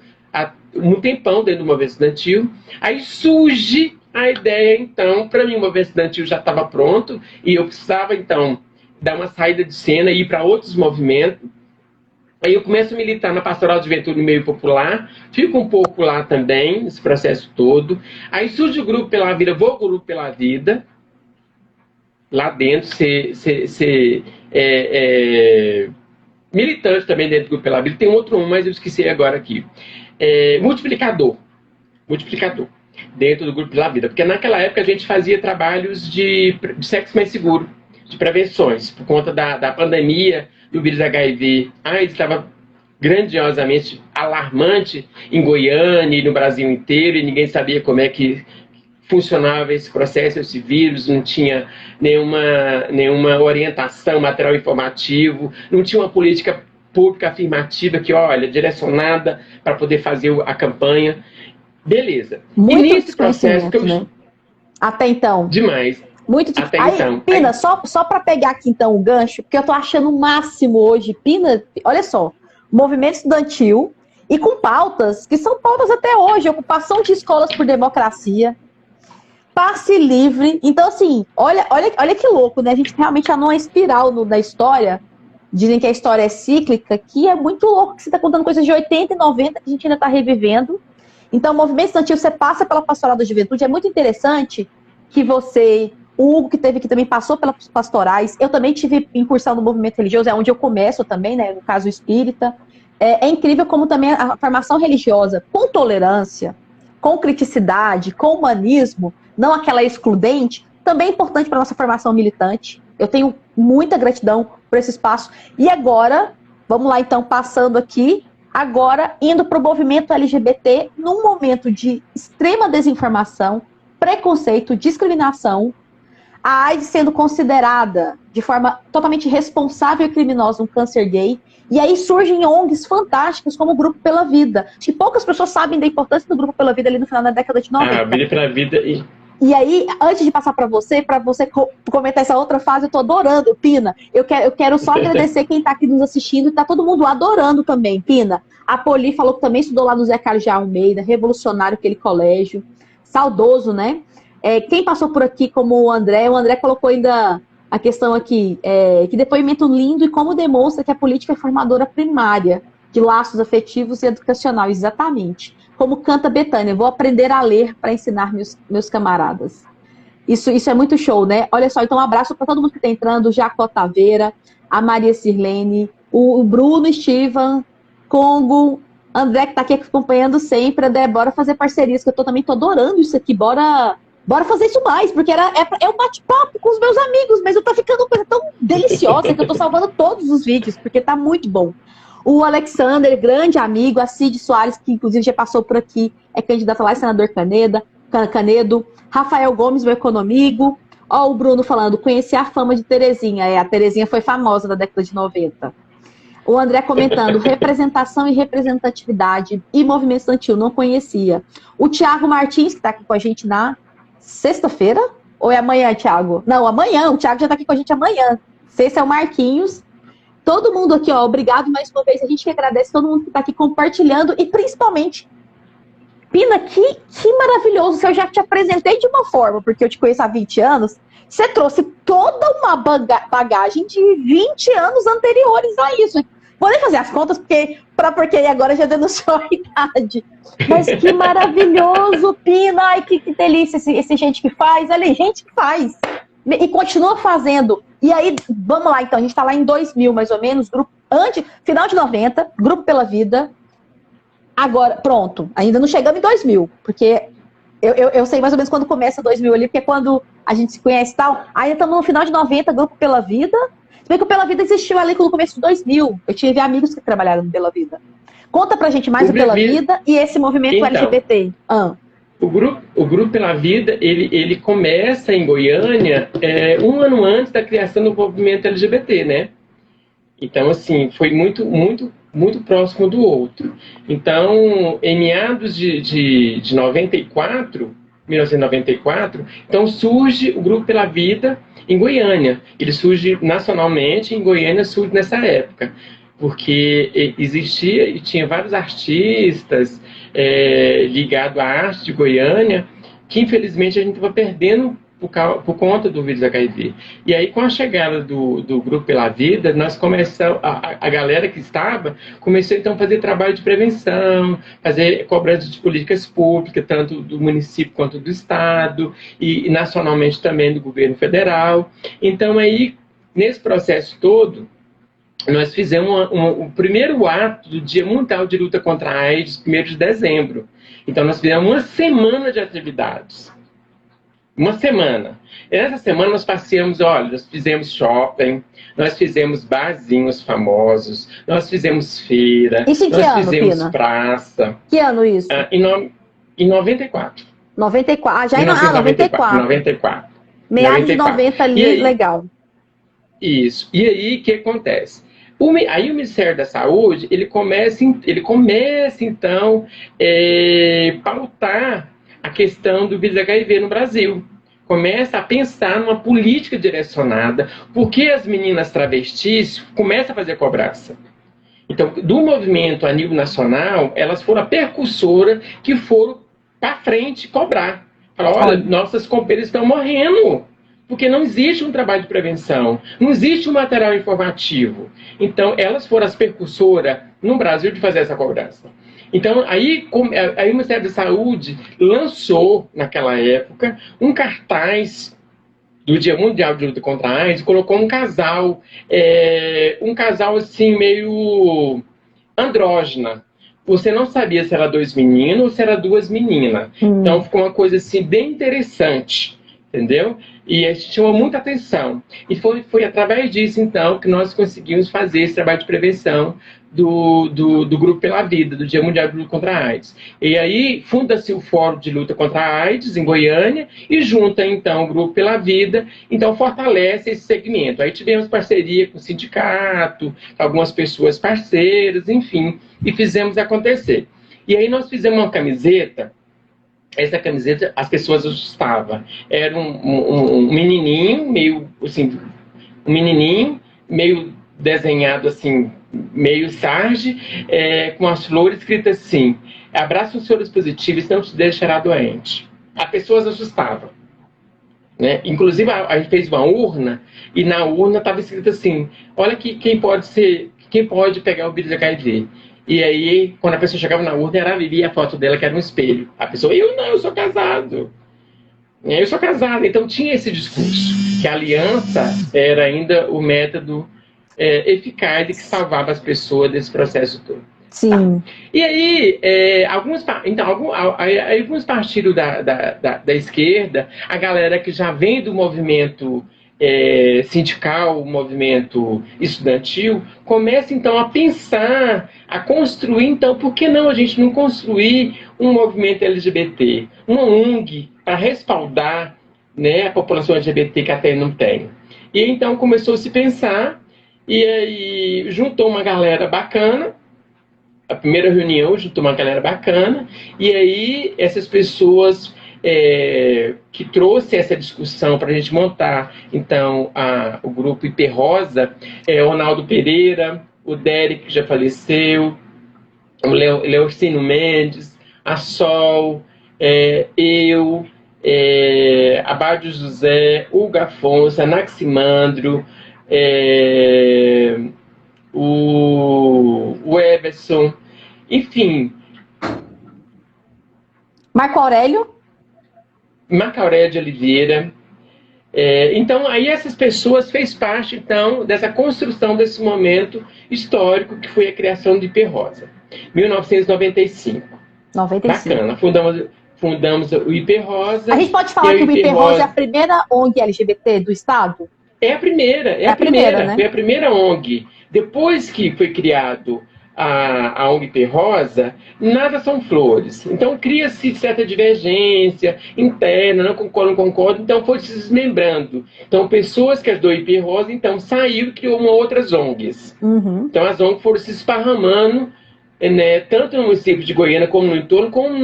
um tempão dentro do movimento estudantil. Aí surge a ideia, então, para mim o movimento estudantil já estava pronto, e eu precisava, então, dar uma saída de cena e ir para outros movimentos. Aí eu começo a militar na Pastoral de Juventude no meio popular, fico um pouco lá também, nesse processo todo. Aí surge o Grupo Pela Vida, vou ao Grupo Pela Vida, lá dentro, ser militante também dentro do Grupo Pela Vida. Tem outro mas eu esqueci agora aqui. Multiplicador, dentro do Grupo Pela Vida. Porque naquela época a gente fazia trabalhos de sexo mais seguro, de prevenções, por conta da pandemia do vírus HIV. Estava grandiosamente alarmante em Goiânia e no Brasil inteiro, e ninguém sabia como é que funcionava esse processo, esse vírus, não tinha nenhuma orientação, material informativo, não tinha uma política pública afirmativa que, olha, direcionada para poder fazer a campanha. Beleza. Muito e nesse processo que eu... né? Até então. Demais. Muito difícil. Aí, então. Pina, só para pegar aqui então o gancho, porque eu tô achando o máximo hoje, Pina, olha só, movimento estudantil e com pautas que são pautas até hoje, ocupação de escolas por democracia, passe livre. Então, assim, olha que louco, né? A gente realmente já numa espiral da história. Dizem que a história é cíclica, que é muito louco, que você está contando coisas de 80 e 90 que a gente ainda está revivendo. Então, o movimento estudantil, você passa pela Pastoral da Juventude, é muito interessante que você, o Hugo, que teve que também passou pelas pastorais, eu também tive incursão no movimento religioso, é onde eu começo também, né, no caso espírita. É incrível como também a formação religiosa, com tolerância, com criticidade, com humanismo, não aquela excludente, também é importante para a nossa formação militante. Eu tenho muita gratidão por esse espaço. E agora, vamos lá então, passando aqui, agora indo para o movimento LGBT, num momento de extrema desinformação, preconceito, discriminação, a AIDS sendo considerada de forma totalmente responsável e criminosa um câncer gay. E aí surgem ONGs fantásticas como o Grupo Pela Vida. Acho que poucas pessoas sabem da importância do Grupo Pela Vida ali no final da década de 90. Grupo Pela Vida E aí, antes de passar para você comentar essa outra fase, eu tô adorando, Pina. Eu quero só agradecer quem tá aqui nos assistindo, e tá todo mundo adorando também, Pina. A Poli falou que também estudou lá no Zé Carlos de Almeida, revolucionário aquele colégio, saudoso, né? Quem passou por aqui como o André colocou ainda a questão aqui, que depoimento lindo e como demonstra que a política é formadora primária. de laços afetivos e educacional, exatamente. Como canta Bethânia, vou aprender a ler para ensinar meus camaradas. Isso é muito show, né? Olha só, então um abraço para todo mundo que está entrando, o Jacó Taveira, a Maria Sirlene, o Bruno Estivan, Congo, André que está aqui acompanhando sempre, André, bora fazer parcerias, que eu também tô adorando isso aqui, bora fazer isso mais, porque é um bate-papo com os meus amigos, mas eu tô ficando uma coisa tão deliciosa que eu tô salvando todos os vídeos, porque tá muito bom. O Alexander, grande amigo, a Cid Soares, que inclusive já passou por aqui, é candidata lá, senador Canedo, Rafael Gomes, meu economigo, ó, o Bruno falando, conheci a fama de Terezinha, a Terezinha foi famosa da década de 90. O André comentando, representação e representatividade e movimento estudantil, não conhecia. O Thiago Martins, que está aqui com a gente na sexta-feira? Ou é amanhã, Thiago? Não, amanhã, o Thiago já está aqui com a gente amanhã. Sexta é o Marquinhos. Todo mundo aqui, ó, obrigado mais uma vez. A gente agradece todo mundo que está aqui compartilhando e principalmente, Pina, que maravilhoso. Se eu já te apresentei de uma forma, porque eu te conheço há 20 anos, você trouxe toda uma bagagem de 20 anos anteriores a isso. Vou nem fazer as contas, porque agora já denunciou a idade. Mas que maravilhoso, Pina. Ai, que delícia esse gente que faz. Olha, gente que faz. E continua fazendo. E aí, vamos lá, então. A gente está lá em 2000, mais ou menos. Final de 90, Grupo Pela Vida. Agora, pronto. Ainda não chegamos em 2000. Porque eu sei mais ou menos quando começa 2000 ali, porque é quando a gente se conhece e tal. Ainda estamos no final de 90, Grupo Pela Vida. Se bem que o Pela Vida existiu ali no começo de 2000. Eu tive amigos que trabalharam no Pela Vida. Conta pra gente mais o Pela Vida e esse movimento então, LGBT. O grupo Pela Vida, ele começa em Goiânia um ano antes da criação do movimento LGBT, né? Então, assim, foi muito, muito, muito próximo do outro. Então, em meados de 1994, então surge o Grupo Pela Vida em Goiânia. Ele surge nacionalmente, em Goiânia surge nessa época, porque existia e tinha vários artistas ligados à arte de Goiânia, que infelizmente a gente estava perdendo por conta do vírus HIV. E aí, com a chegada do Grupo Pela Vida, nós começamos, a galera que estava, começou então a fazer trabalho de prevenção, fazer cobrança de políticas públicas, tanto do município quanto do estado, e nacionalmente também do governo federal. Então aí, nesse processo todo, nós fizemos o primeiro ato do Dia Mundial de Luta contra a AIDS, 1º de dezembro. Então nós fizemos uma semana de atividades. Uma semana. E nessa semana nós passeamos, olha, nós fizemos shopping, nós fizemos barzinhos famosos, nós fizemos feira, isso em que nós ano, fizemos Pina? Praça. Que ano isso? Em 94. 94. Já em 94. 94. Meados de 90 ali, aí, legal. Isso. E aí, o que acontece? Aí o Ministério da Saúde, ele começa então, pautar a questão do vírus HIV no Brasil. Começa a pensar numa política direcionada, porque as meninas travestis começam a fazer cobrança. Então, do movimento a nível nacional, elas foram a percussora que foram para frente cobrar. Falaram, olha, nossas companheiras estão morrendo, porque não existe um trabalho de prevenção, não existe um material informativo. Então, elas foram as percussoras no Brasil de fazer essa cobrança. Então, aí o Ministério da Saúde lançou, naquela época, um cartaz do Dia Mundial de Luta contra a AIDS, colocou um casal assim, meio andrógena. Você não sabia se era 2 meninos ou se era 2 meninas. Então, ficou uma coisa assim, bem interessante, entendeu? E a gente chamou muita atenção. E foi através disso, então, que nós conseguimos fazer esse trabalho de prevenção do Grupo Pela Vida, do Dia Mundial de Luta contra a AIDS. E aí funda-se o Fórum de Luta contra a AIDS em Goiânia e junta então o Grupo Pela Vida, então fortalece esse segmento. Aí tivemos parceria com o sindicato, algumas pessoas parceiras, enfim, e fizemos acontecer. E aí nós fizemos uma camiseta. Essa camiseta as pessoas ajustavam. Era um menininho, meio assim, meio desenhado assim, meio sarge, com as flores escritas assim: abraça os flores positivos, não te deixará doente. As pessoas ajustavam, né? Inclusive a gente fez uma urna e na urna estava escrito assim: olha quem pode pegar o vírus HIV. E aí, quando a pessoa chegava na urna, ela via a foto dela, que era um espelho. A pessoa, eu não, eu sou casado. Eu sou casado. Então tinha esse discurso, que a aliança era ainda o método eficaz e que salvava as pessoas desse processo todo. Sim. Tá. E aí, alguns partidos da esquerda, a galera que já vem do movimento sindical, o movimento estudantil, começa então a pensar, a construir, então, por que não a gente não construir um movimento LGBT, uma ONG, para respaldar, né, a população LGBT que até não tem. E então começou a se pensar, e aí juntou uma galera bacana, a primeira reunião juntou uma galera bacana, e aí essas pessoas que trouxe essa discussão para a gente montar, então, o grupo IP Rosa, Ronaldo Pereira, o Derek, que já faleceu, o Leocino Mendes, a Sol, eu, Abádio José, Hugo Afonso, Anaximandro, o Everson, enfim. Marco Aurélio de Oliveira. Então, aí essas pessoas fez parte, então, dessa construção desse momento histórico que foi a criação de IP Rosa. 1995. 95. Bacana. Fundamos o IP Rosa. A gente pode falar que o IP Rosa é a primeira ONG LGBT do Estado? É a primeira, né? Foi a primeira ONG. Depois que foi criado a ONG IP Rosa, nada são flores. Então cria-se certa divergência interna, não concordo, então foi se desmembrando. Então pessoas que ajudou a IP Rosa, então saiu e criou outras ONGs. Uhum. Então as ONGs foram se esparramando, né, tanto no município de Goiânia como no entorno, como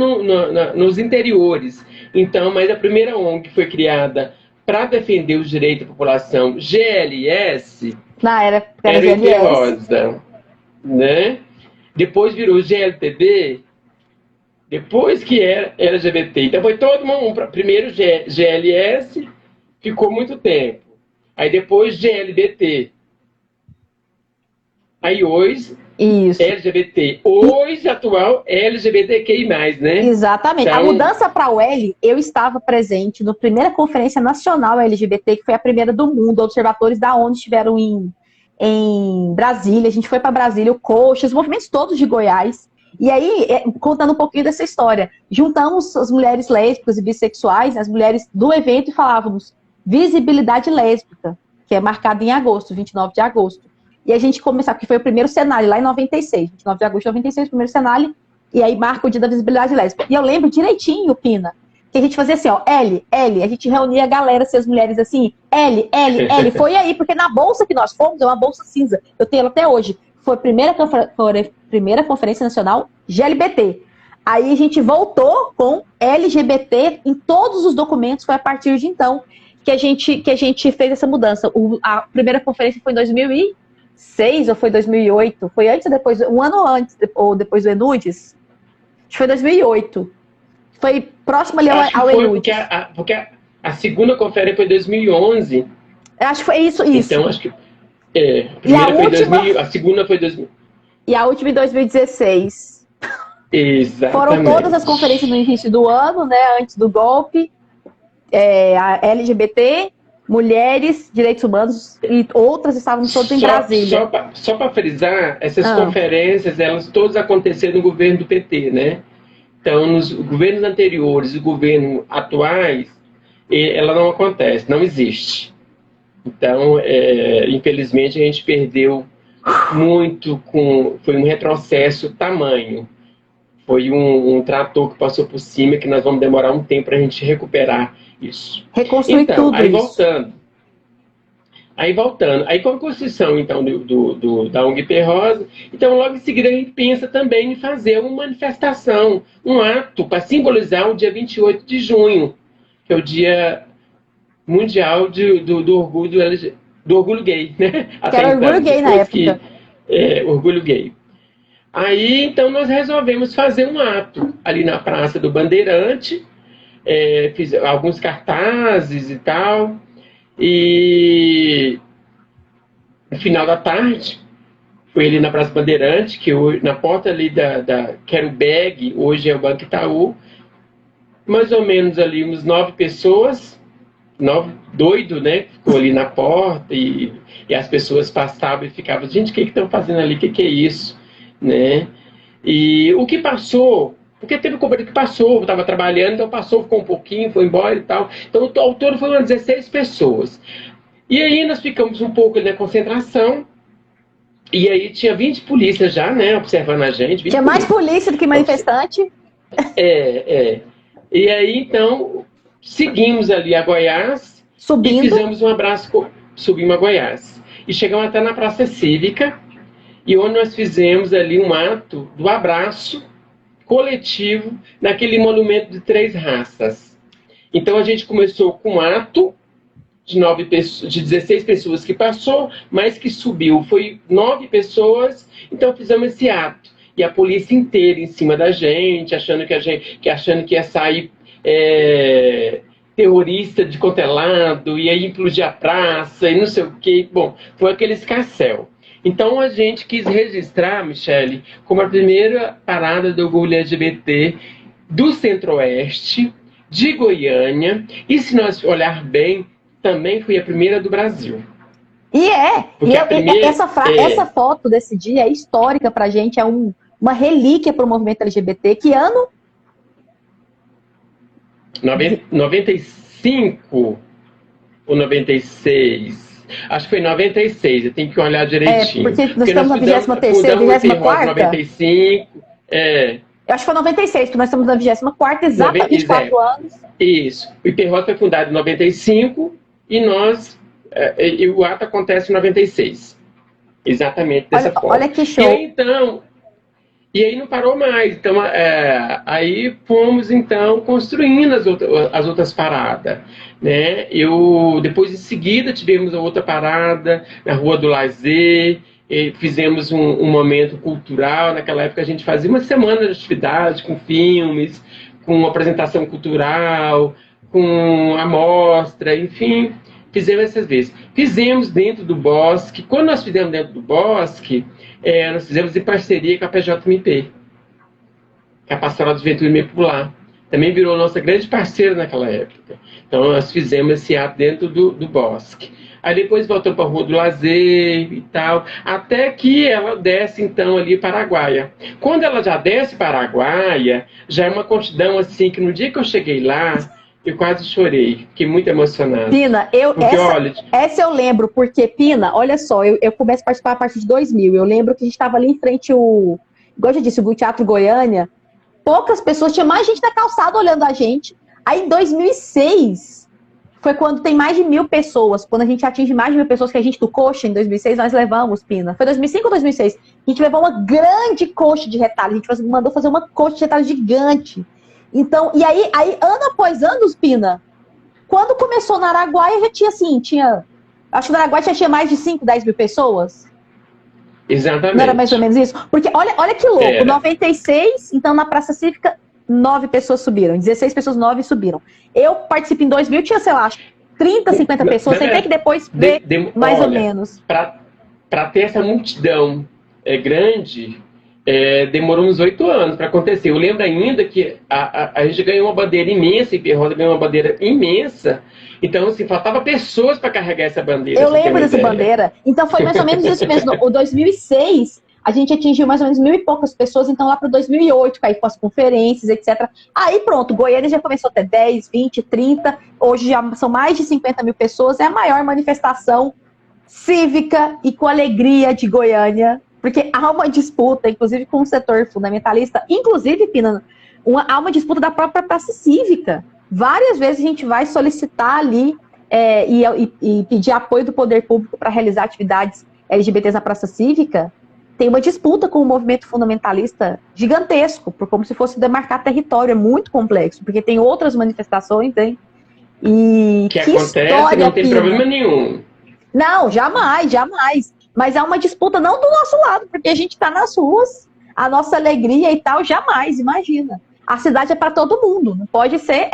nos interiores. Então, mas a primeira ONG foi criada para defender os direitos da população, GLS, era IP Rosa, né? Depois virou GLTD, depois que era LGBT. Então foi todo mundo. Primeiro GLS, ficou muito tempo. Aí depois GLBT. Aí hoje, isso. LGBT. Hoje, atual, LGBTQI+, né? Exatamente. Então, a mudança para o L, eu estava presente na primeira Conferência Nacional LGBT, que foi a primeira do mundo. Observatórios da ONU estiveram em Brasília. A gente foi para Brasília, o Coxa, os movimentos todos de Goiás. E aí, contando um pouquinho dessa história, juntamos as mulheres lésbicas e bissexuais, as mulheres do evento, e falávamos visibilidade lésbica, que é marcada em agosto, 29 de agosto. E a gente começou, porque foi o primeiro cenário, lá em 96, 29 de agosto de 96, o primeiro cenário, e aí marca o dia da visibilidade lésbica. E eu lembro direitinho, Pina, que a gente fazia assim, ó, L, a gente reunia a galera, as mulheres assim, L, foi aí, porque na bolsa que nós fomos, é uma bolsa cinza, eu tenho ela até hoje, foi a primeira Conferência Nacional GLBT. Aí a gente voltou com LGBT em todos os documentos, foi a partir de então que a gente fez essa mudança. A primeira conferência foi em 2006 ou foi 2008? Foi antes ou depois? Um ano antes ou depois do Enudes? Acho que foi 2008. Foi próximo ali ao Enudes. Porque a segunda conferência foi em 2011. Acho que foi isso. Então, acho que... a primeira foi 2000, a segunda foi 2000. E a última em 2016. Exatamente. Foram todas as conferências no início do ano, né? Antes do golpe. A LGBT, mulheres, direitos humanos e outras estavam todas em Brasília. Só para frisar, essas conferências, elas todas aconteceram no governo do PT, né? Então, nos governos anteriores e governos atuais, ela não acontece, não existe. Então, infelizmente, a gente perdeu muito, foi um retrocesso tamanho. Foi um trator que passou por cima, que nós vamos demorar um tempo para a gente recuperar isso. Reconstruir então, tudo isso. Aí voltando. Aí com a construção, então, da ONG IP Rosa, então logo em seguida a gente pensa também em fazer uma manifestação, um ato para simbolizar o dia 28 de junho, que é o dia mundial do orgulho gay, né? Que era orgulho gay na época. Orgulho gay. Aí, então, nós resolvemos fazer um ato ali na Praça do Bandeirante, fiz alguns cartazes e tal, e no final da tarde, foi ali na Praça Bandeirante, que na porta ali que era o BEG, hoje é o Banco Itaú, mais ou menos ali uns 9 pessoas, 9 doido, né? Ficou ali na porta e as pessoas passavam e ficavam, gente, o que estão fazendo ali? O que é isso? Né? E o que passou, porque teve companhia que passou, estava trabalhando, então passou, ficou um pouquinho, foi embora e tal. Então, ao todo foram 16 pessoas. E aí nós ficamos um pouco na concentração, e aí tinha 20 polícias já, né, observando a gente. Tinha mais polícia do que manifestante? E aí, então, seguimos ali a Goiás. Subindo. E fizemos um abraço, subimos a Goiás. E chegamos até na Praça Cívica, e onde nós fizemos ali um ato do abraço coletivo naquele monumento de 3 raças. Então a gente começou com um ato de 16 pessoas que passou, mas que subiu. Foi 9 pessoas, então fizemos esse ato. E a polícia inteira em cima da gente, achando que ia sair terrorista de qualquer lado, e aí implodir a praça, e não sei o quê. Bom, foi aquele escarcéu. Então a gente quis registrar, Michele, como a primeira parada do orgulho LGBT do Centro-Oeste, de Goiânia, e se nós olhar bem, também foi a primeira do Brasil. Essa foto desse dia é histórica pra gente, é uma relíquia para o movimento LGBT. Que ano? 95 ou 96? Acho que foi 96, eu tenho que olhar direitinho. Porque nós estamos na 23ª, 24ª? 95, Eu acho que foi 96, porque nós estamos na 24ª, exatamente 24 anos. Isso. O Hiperrosa foi fundado em 95 e o ato acontece em 96. Exatamente dessa forma. Olha que show. E aí não parou mais. Então, aí fomos, então, construindo as outras paradas. Né? Depois, em seguida, tivemos a outra parada na Rua do Lazer, fizemos um momento cultural. Naquela época, a gente fazia uma semana de atividade com filmes, com apresentação cultural, com amostra, enfim, fizemos essas vezes. Fizemos dentro do Bosque. Quando nós fizemos dentro do Bosque, nós fizemos em parceria com a PJMP, que é a Pastoral de Juventude Meio Popular. Também virou nossa grande parceira naquela época. Então, nós fizemos esse ato dentro do Bosque. Aí depois voltamos para a Rua do Lazer e tal, até que ela desce, então, ali para Araguaia. Quando ela já desce para Araguaia, já é uma contidão assim, que no dia que eu cheguei lá, eu quase chorei, fiquei muito emocionada. Pina, essa eu lembro, porque, Pina, olha só, eu começo a participar a partir de 2000, eu lembro que a gente estava ali em frente igual eu já disse, o Teatro Goiânia, poucas pessoas, tinha mais gente na calçada olhando a gente. Aí em 2006, foi quando tem mais de 1.000 pessoas, quando a gente atinge mais de 1.000 pessoas, que a gente do coxa, em 2006, nós levamos, Pina. Foi 2005 ou 2006? A gente levou uma grande coxa de retalho, a gente mandou fazer uma coxa de retalho gigante. Então, e aí ano após ano, Pina, quando começou na Araguaia, já tinha acho que na Araguaia já tinha mais de 5, 10 mil pessoas. Exatamente. Não era mais ou menos isso? Porque olha que louco, 96, então na Praça Cívica, 9 pessoas subiram, 16 pessoas, 9 subiram. Eu participo em 2000, tinha, sei lá, 30, 50 pessoas, sem ter que depois ver mais ou menos. Para ter essa multidão grande, demorou uns 8 anos para acontecer. Eu lembro ainda que a gente ganhou uma bandeira imensa, e Hiperrosa ganhou uma bandeira imensa, então assim, faltava pessoas para carregar essa bandeira. Eu lembro dessa bandeira. Então foi mais ou menos isso mesmo. O 2006, a gente atingiu mais ou menos 1.000 e poucas pessoas, então lá para 2008, aí com as conferências, etc. Aí pronto, Goiânia já começou a ter 10, 20, 30, hoje já são mais de 50 mil pessoas, é a maior manifestação cívica e com alegria de Goiânia, porque há uma disputa, inclusive com o setor fundamentalista, inclusive, Pina, há uma disputa da própria Praça Cívica. Várias vezes a gente vai solicitar ali e pedir apoio do poder público para realizar atividades LGBTs na Praça Cívica. Tem uma disputa com o movimento fundamentalista gigantesco, como se fosse demarcar território, é muito complexo, porque tem outras manifestações, hein? E que acontece, não tem problema nenhum. Não, jamais. Mas é uma disputa não do nosso lado, porque a gente está nas ruas, a nossa alegria e tal, jamais, imagina. A cidade é para todo mundo, não pode ser,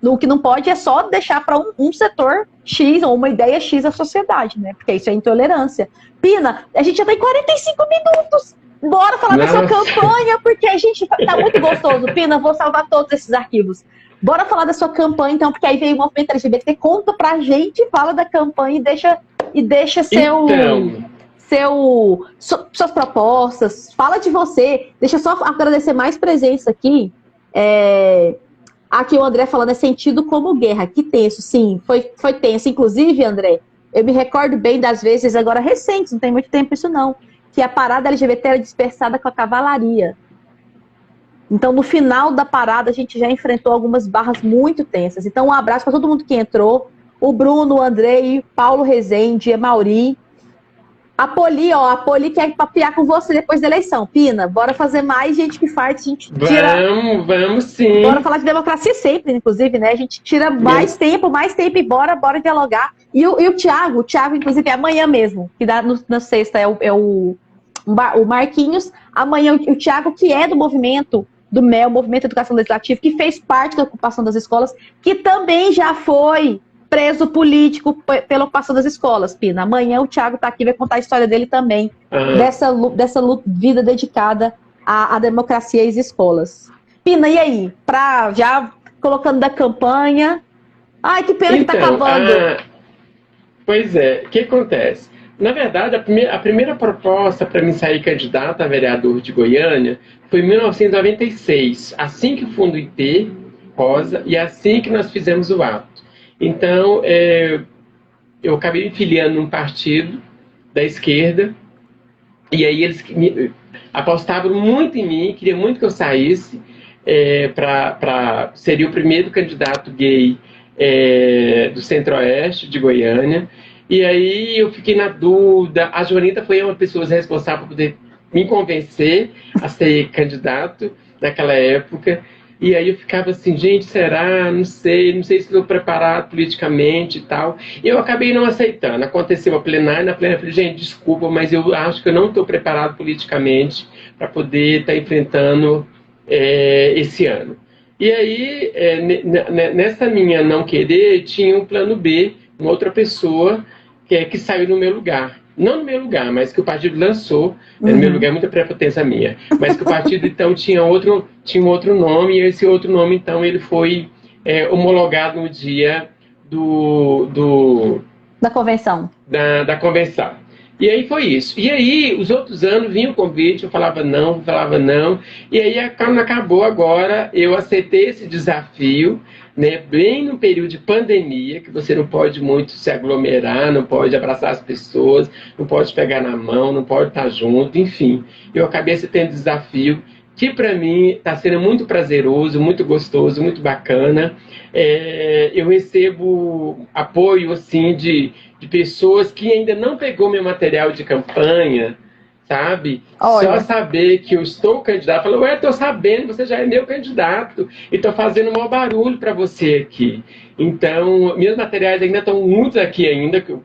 O que não pode é só deixar para um setor X ou uma ideia X da sociedade, né? Porque isso é intolerância. Pina, a gente já tem 45 minutos. Bora falar da sua campanha, porque a gente tá muito gostoso. Pina, vou salvar todos esses arquivos. Bora falar da sua campanha, então, porque aí veio o movimento LGBT. Conta pra gente, fala da campanha e deixa suas propostas, fala de você. Deixa eu só agradecer mais presença aqui. Aqui o André falando, é sentido como guerra. Que tenso, sim, foi tenso. Inclusive, André, eu me recordo bem das vezes, agora recentes, não tem muito tempo isso não, que a parada LGBT era dispersada com a cavalaria. Então, no final da parada, a gente já enfrentou algumas barras muito tensas. Então, um abraço para todo mundo que entrou. O Bruno, o Andrei, Paulo Rezende, a Mauri. A Poli quer papiar com você depois da eleição. Pina, bora fazer mais, gente que faz, a gente tira... Vamos sim. Bora falar de democracia sempre, inclusive, né? A gente tira mais tempo e bora dialogar. E o Thiago, inclusive, é amanhã mesmo, que dá na sexta, é o Marquinhos. Amanhã o Thiago, que é do movimento do MEL, Movimento de Educação Legislativa, que fez parte da ocupação das escolas, que também já foi preso político pela ocupação das escolas, Pina. Amanhã o Thiago está aqui, vai contar a história dele também, dessa vida dedicada à democracia e às escolas. Pina, e aí? Já colocando da campanha... Ai, que pena que está acabando. Pois é, o que acontece? Na verdade, a primeira proposta para mim sair candidato a vereador de Goiânia foi em 1996, assim que o Fundo IT, Rosa, e assim que nós fizemos o ato. Então, eu acabei me filiando num partido da esquerda, e aí eles apostavam muito em mim, queriam muito que eu saísse, seria o primeiro candidato gay do Centro-Oeste de Goiânia. E aí eu fiquei na dúvida. A Joanita foi uma pessoa responsável por poder me convencer a ser candidato naquela época. E aí eu ficava assim, gente, será? Não sei se estou preparado politicamente e tal. E eu acabei não aceitando. Aconteceu a plenária, na plenária eu falei, gente, desculpa, mas eu acho que eu não estou preparado politicamente para poder estar enfrentando esse ano. E aí, nessa minha não querer, tinha um plano B, uma outra pessoa que saiu no meu lugar. Não no meu lugar, mas que o partido lançou. No meu lugar é muita prepotência minha. Mas que o partido, então, tinha um outro nome, e esse outro nome, então, ele foi homologado no dia da convenção. Da convenção. E aí foi isso. E aí, os outros anos, vinha o convite, eu falava não. E aí, quando acabou agora, eu aceitei esse desafio, né, bem no período de pandemia, que você não pode muito se aglomerar, não pode abraçar as pessoas, não pode pegar na mão, não pode estar junto, enfim. Eu acabei aceitando o desafio, que para mim está sendo muito prazeroso, muito gostoso, muito bacana. Eu recebo apoio, assim, de pessoas que ainda não pegou meu material de campanha, sabe? Olha. Só saber que eu estou candidato. Falou, estou sabendo, você já é meu candidato e estou fazendo um maior barulho para você aqui. Então, meus materiais ainda estão muitos aqui ainda, que eu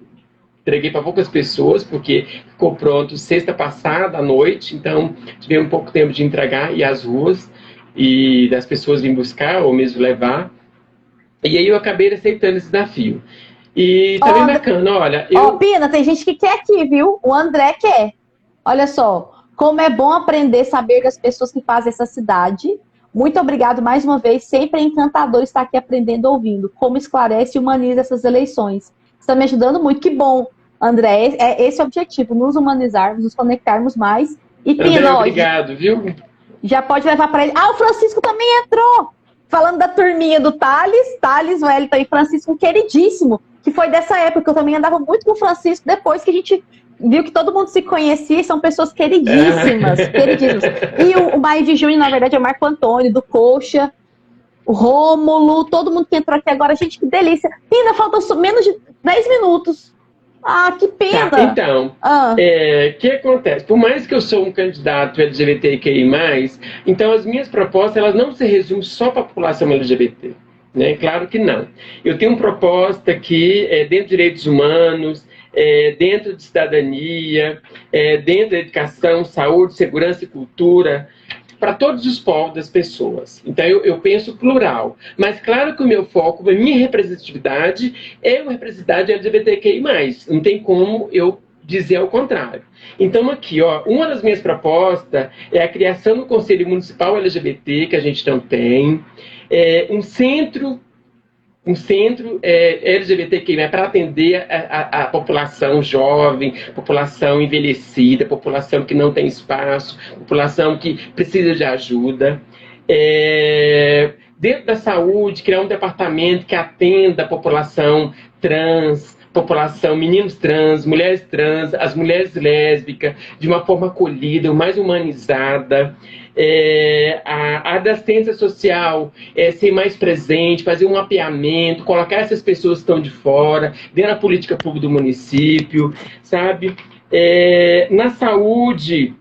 entreguei para poucas pessoas, porque ficou pronto sexta passada à noite, então tivemos um pouco tempo de entregar e ir às ruas e das pessoas virem buscar ou mesmo levar. E aí eu acabei aceitando esse desafio. E tá bem bacana, olha... Pina, tem gente que quer aqui, viu? O André quer. Olha só, como é bom aprender, saber das pessoas que fazem essa cidade. Muito obrigado mais uma vez, sempre é encantador estar aqui aprendendo, ouvindo. Como esclarece e humaniza essas eleições. Está me ajudando muito, que bom, André. É esse o objetivo, nos humanizarmos, nos conectarmos mais. E Pina, obrigado, viu? Já pode levar para ele. O Francisco também entrou! Falando da turminha do Thales, Wellington e Francisco, queridíssimo, que foi dessa época, que eu também andava muito com o Francisco, depois que a gente viu que todo mundo se conhecia, e são pessoas queridíssimas, queridíssimas. E o Maio de Junho, na verdade, é o Marco Antônio, do Coxa, o Rômulo, todo mundo que entrou aqui agora. Gente, que delícia. Pina, faltam menos de 10 minutos. Que pena. Tá, então, que acontece? Por mais que eu sou um candidato LGBTQI+, então as minhas propostas, elas não se resumem só para a população LGBT. Né? Claro que não. Eu tenho uma proposta que é dentro de direitos humanos, dentro de cidadania, dentro da educação, saúde, segurança e cultura. para todos os povos das pessoas. Então, eu penso plural. Mas, claro que o meu foco, a minha representatividade é uma representatividade LGBTQI+. Não tem como eu dizer ao contrário. Então, aqui, ó, uma das minhas propostas é a criação do Conselho Municipal LGBT, que a gente não tem, um centro LGBTQI+, para atender a população jovem, população envelhecida, população que não tem espaço, população que precisa de ajuda. Dentro da saúde, criar um departamento que atenda a população trans, população, meninos trans, mulheres trans, as mulheres lésbicas, de uma forma acolhida, mais humanizada. A da assistência social, ser mais presente, fazer um mapeamento, colocar essas pessoas que estão de fora, dentro da política pública do município, sabe? Na saúde,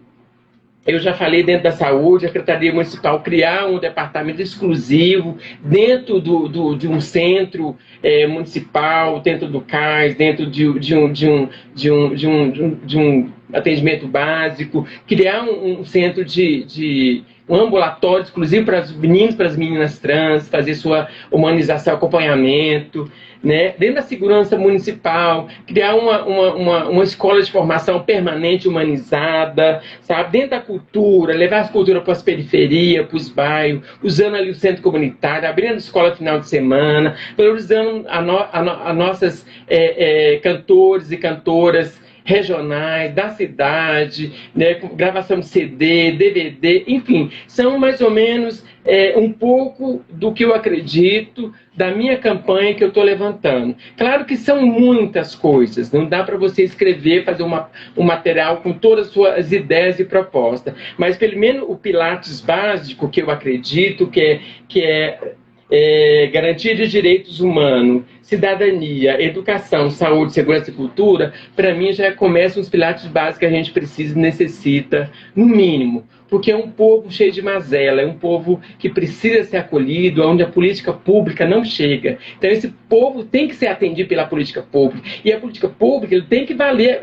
eu já falei dentro da saúde, a Secretaria Municipal criar um departamento exclusivo dentro de um centro municipal, dentro do CAIS, dentro de um atendimento básico, criar um centro um ambulatório exclusivo para os meninos, para as meninas trans, fazer sua humanização, acompanhamento, né? Dentro da segurança municipal, criar uma escola de formação permanente humanizada, sabe? Dentro da cultura, levar as culturas para as periferias, para os bairros, usando ali o centro comunitário, abrindo a escola final de semana, valorizando a nossas cantores e cantoras regionais, da cidade, né, com gravação de CD, DVD, enfim, são mais ou menos um pouco do que eu acredito da minha campanha que eu estou levantando. Claro que são muitas coisas, não dá para você escrever, fazer um material com todas as suas ideias e propostas, mas pelo menos o pilares básico que eu acredito que é garantia de direitos humanos, cidadania, educação, saúde, segurança e cultura, para mim já começam os pilares básicos que a gente precisa e necessita, no mínimo, porque é um povo cheio de mazela, é um povo que precisa ser acolhido, onde a política pública não chega. Então esse povo tem que ser atendido pela política pública, e a política pública ele tem que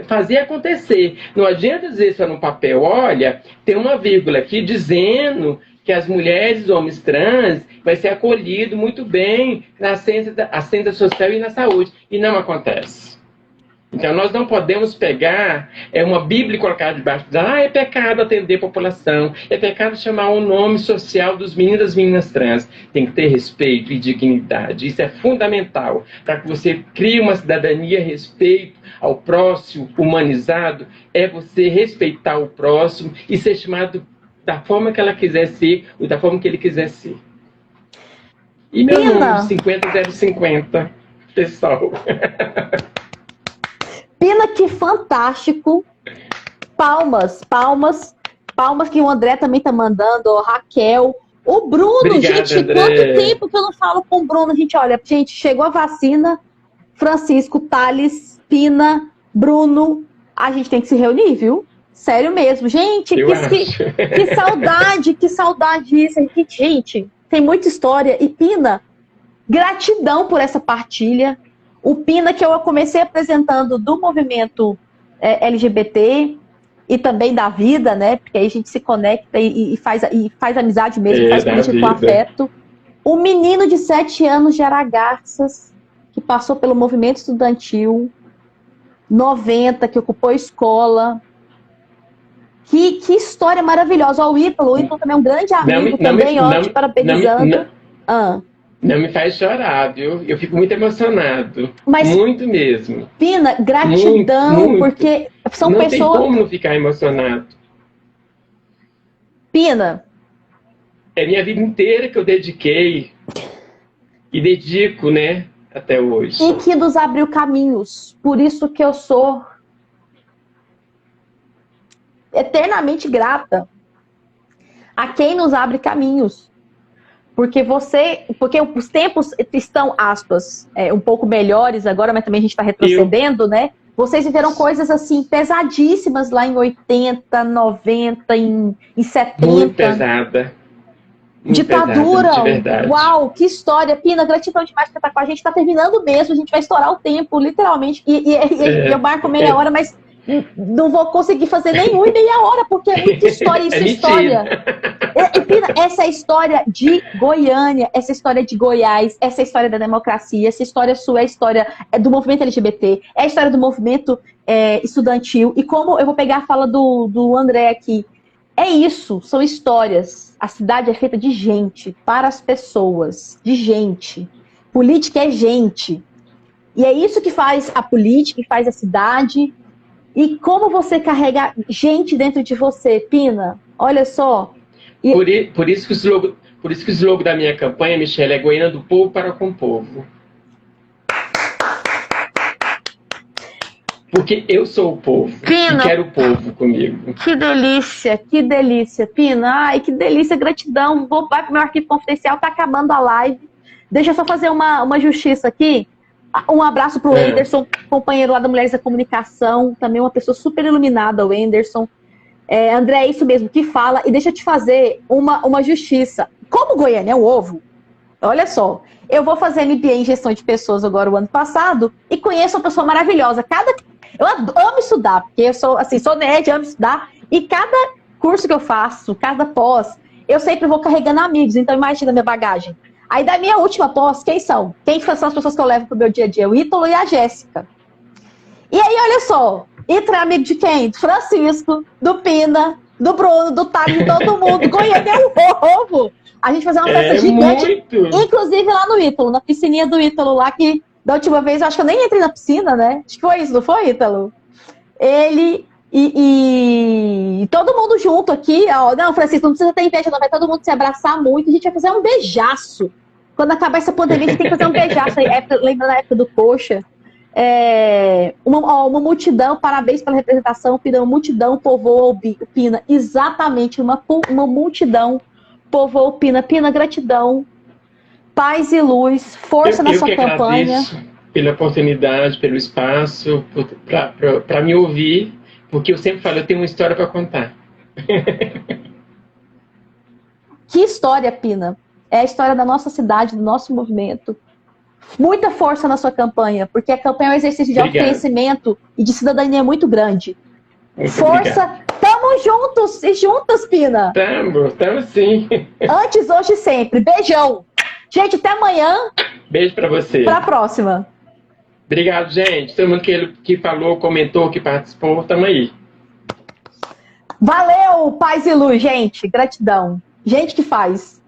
fazer acontecer. Não adianta dizer só no papel, olha, tem uma vírgula aqui dizendo que as mulheres e homens trans vai ser acolhido muito bem na assistência social e na saúde. E não acontece. Então, nós não podemos pegar uma Bíblia e colocar debaixo e dizer, é pecado atender a população, é pecado chamar o nome social dos meninos e das meninas trans. Tem que ter respeito e dignidade. Isso é fundamental para que você crie uma cidadania, respeito ao próximo, humanizado, é você respeitar o próximo e ser chamado da forma que ela quiser ser, ou da forma que ele quiser ser. E meu número, 50050, pessoal. Pina, que fantástico. Palmas que o André também tá mandando, ó, Raquel. O Bruno, obrigado, gente, André. Quanto tempo que eu não falo com o Bruno? Gente, chegou a vacina, Francisco, Thales, Pina, Bruno, a gente tem que se reunir, viu? Sério mesmo. Gente, que saudade isso. Gente, tem muita história. E Pina, gratidão por essa partilha. O Pina que eu comecei apresentando do movimento LGBT e também da vida, né? Porque aí a gente se conecta e faz amizade mesmo, faz política com afeto. O menino de 7 anos de Aragarças, que passou pelo movimento estudantil, 90, que ocupou a escola. Que história maravilhosa. O Ítalo também é um grande amigo te parabenizando. Não me faz chorar, viu? Eu fico muito emocionado. Mas, muito mesmo. Pina, gratidão, muito. Porque são pessoas... Não tem como não ficar emocionado. Pina. É minha vida inteira que eu dediquei e dedico, né, até hoje. E que nos abriu caminhos. Por isso que eu sou eternamente grata a quem nos abre caminhos. Porque os tempos estão, aspas, um pouco melhores agora, mas também a gente está retrocedendo, né? Vocês viveram coisas assim pesadíssimas lá em 80, 90, em 70. Muito pesada. Muito ditadura, pesada, de verdade. Uau, que história. Pina, gratidão demais por estar com a gente. Está terminando mesmo, a gente vai estourar o tempo, literalmente. E eu marco meia hora, mas Não vou conseguir fazer nenhum em meia hora, porque é muita história, isso é história. Pina, essa é a história de Goiânia, essa história de Goiás, essa é a história da democracia, essa história sua é a história do movimento LGBT, é a história do movimento estudantil. E como eu vou pegar a fala do André aqui, é isso, são histórias. A cidade é feita de gente, para as pessoas, de gente. Política é gente. E é isso que faz a política, que faz a cidade. E como você carrega gente dentro de você, Pina, olha só. Por isso que o slogan da minha campanha, Michele, é Goiânia do povo para com o povo. Porque eu sou o povo, Pina, e quero o povo comigo. Que delícia, Pina. Ai, que delícia, gratidão. Vou para o meu arquivo confidencial, tá acabando a live. Deixa eu só fazer uma justiça aqui. Um abraço pro Anderson, companheiro lá da Mulheres da Comunicação, também uma pessoa super iluminada, o Anderson. André, é isso mesmo que fala. E deixa eu te fazer uma justiça. Como Goiânia é um ovo, olha só, eu vou fazer MBA em Gestão de Pessoas agora o ano passado e conheço uma pessoa maravilhosa. Eu amo estudar, porque eu sou nerd, amo estudar. E cada curso que eu faço, cada pós, eu sempre vou carregando amigos. Então imagina a minha bagagem. Aí da minha última pós, quem são? Quem são as pessoas que eu levo pro meu dia a dia? O Ítalo e a Jéssica. E aí, olha só, Ítalo é amigo de quem? Do Francisco, do Pina, do Bruno, do Thales, de todo mundo. Goiânia é um ovo. A gente fazia uma festa gigante, muito. Inclusive lá no Ítalo, na piscininha do Ítalo lá, que da última vez, eu acho que eu nem entrei na piscina, né? Acho que foi isso, não foi, Ítalo? Ele e todo mundo junto aqui, ó. Não, Francisco, não precisa ter inveja, não. Vai todo mundo se abraçar muito. A gente vai fazer um beijaço. Quando acabar essa pandemia, a gente tem que fazer um beijaço. Lembra da época do Coxa? Uma multidão, parabéns pela representação, Pina. Uma multidão povoou o Pina. Exatamente, uma multidão povoou o Pina. Pina, gratidão. Paz e luz, força na sua campanha. Agradeço pela oportunidade, pelo espaço, para me ouvir, porque eu sempre falo, eu tenho uma história para contar. Que história, Pina? É a história da nossa cidade, do nosso movimento. Muita força na sua campanha, porque a campanha é um exercício de autoconhecimento e de cidadania muito grande. Muito força, obrigado. Tamo juntos e juntas, Pina. Tamo sim. Antes, hoje e sempre. Beijão. Gente, até amanhã. Beijo pra você. Pra próxima. Obrigado, gente. Todo mundo que falou, comentou, que participou, tamo aí. Valeu, paz e luz, gente. Gratidão. Gente que faz.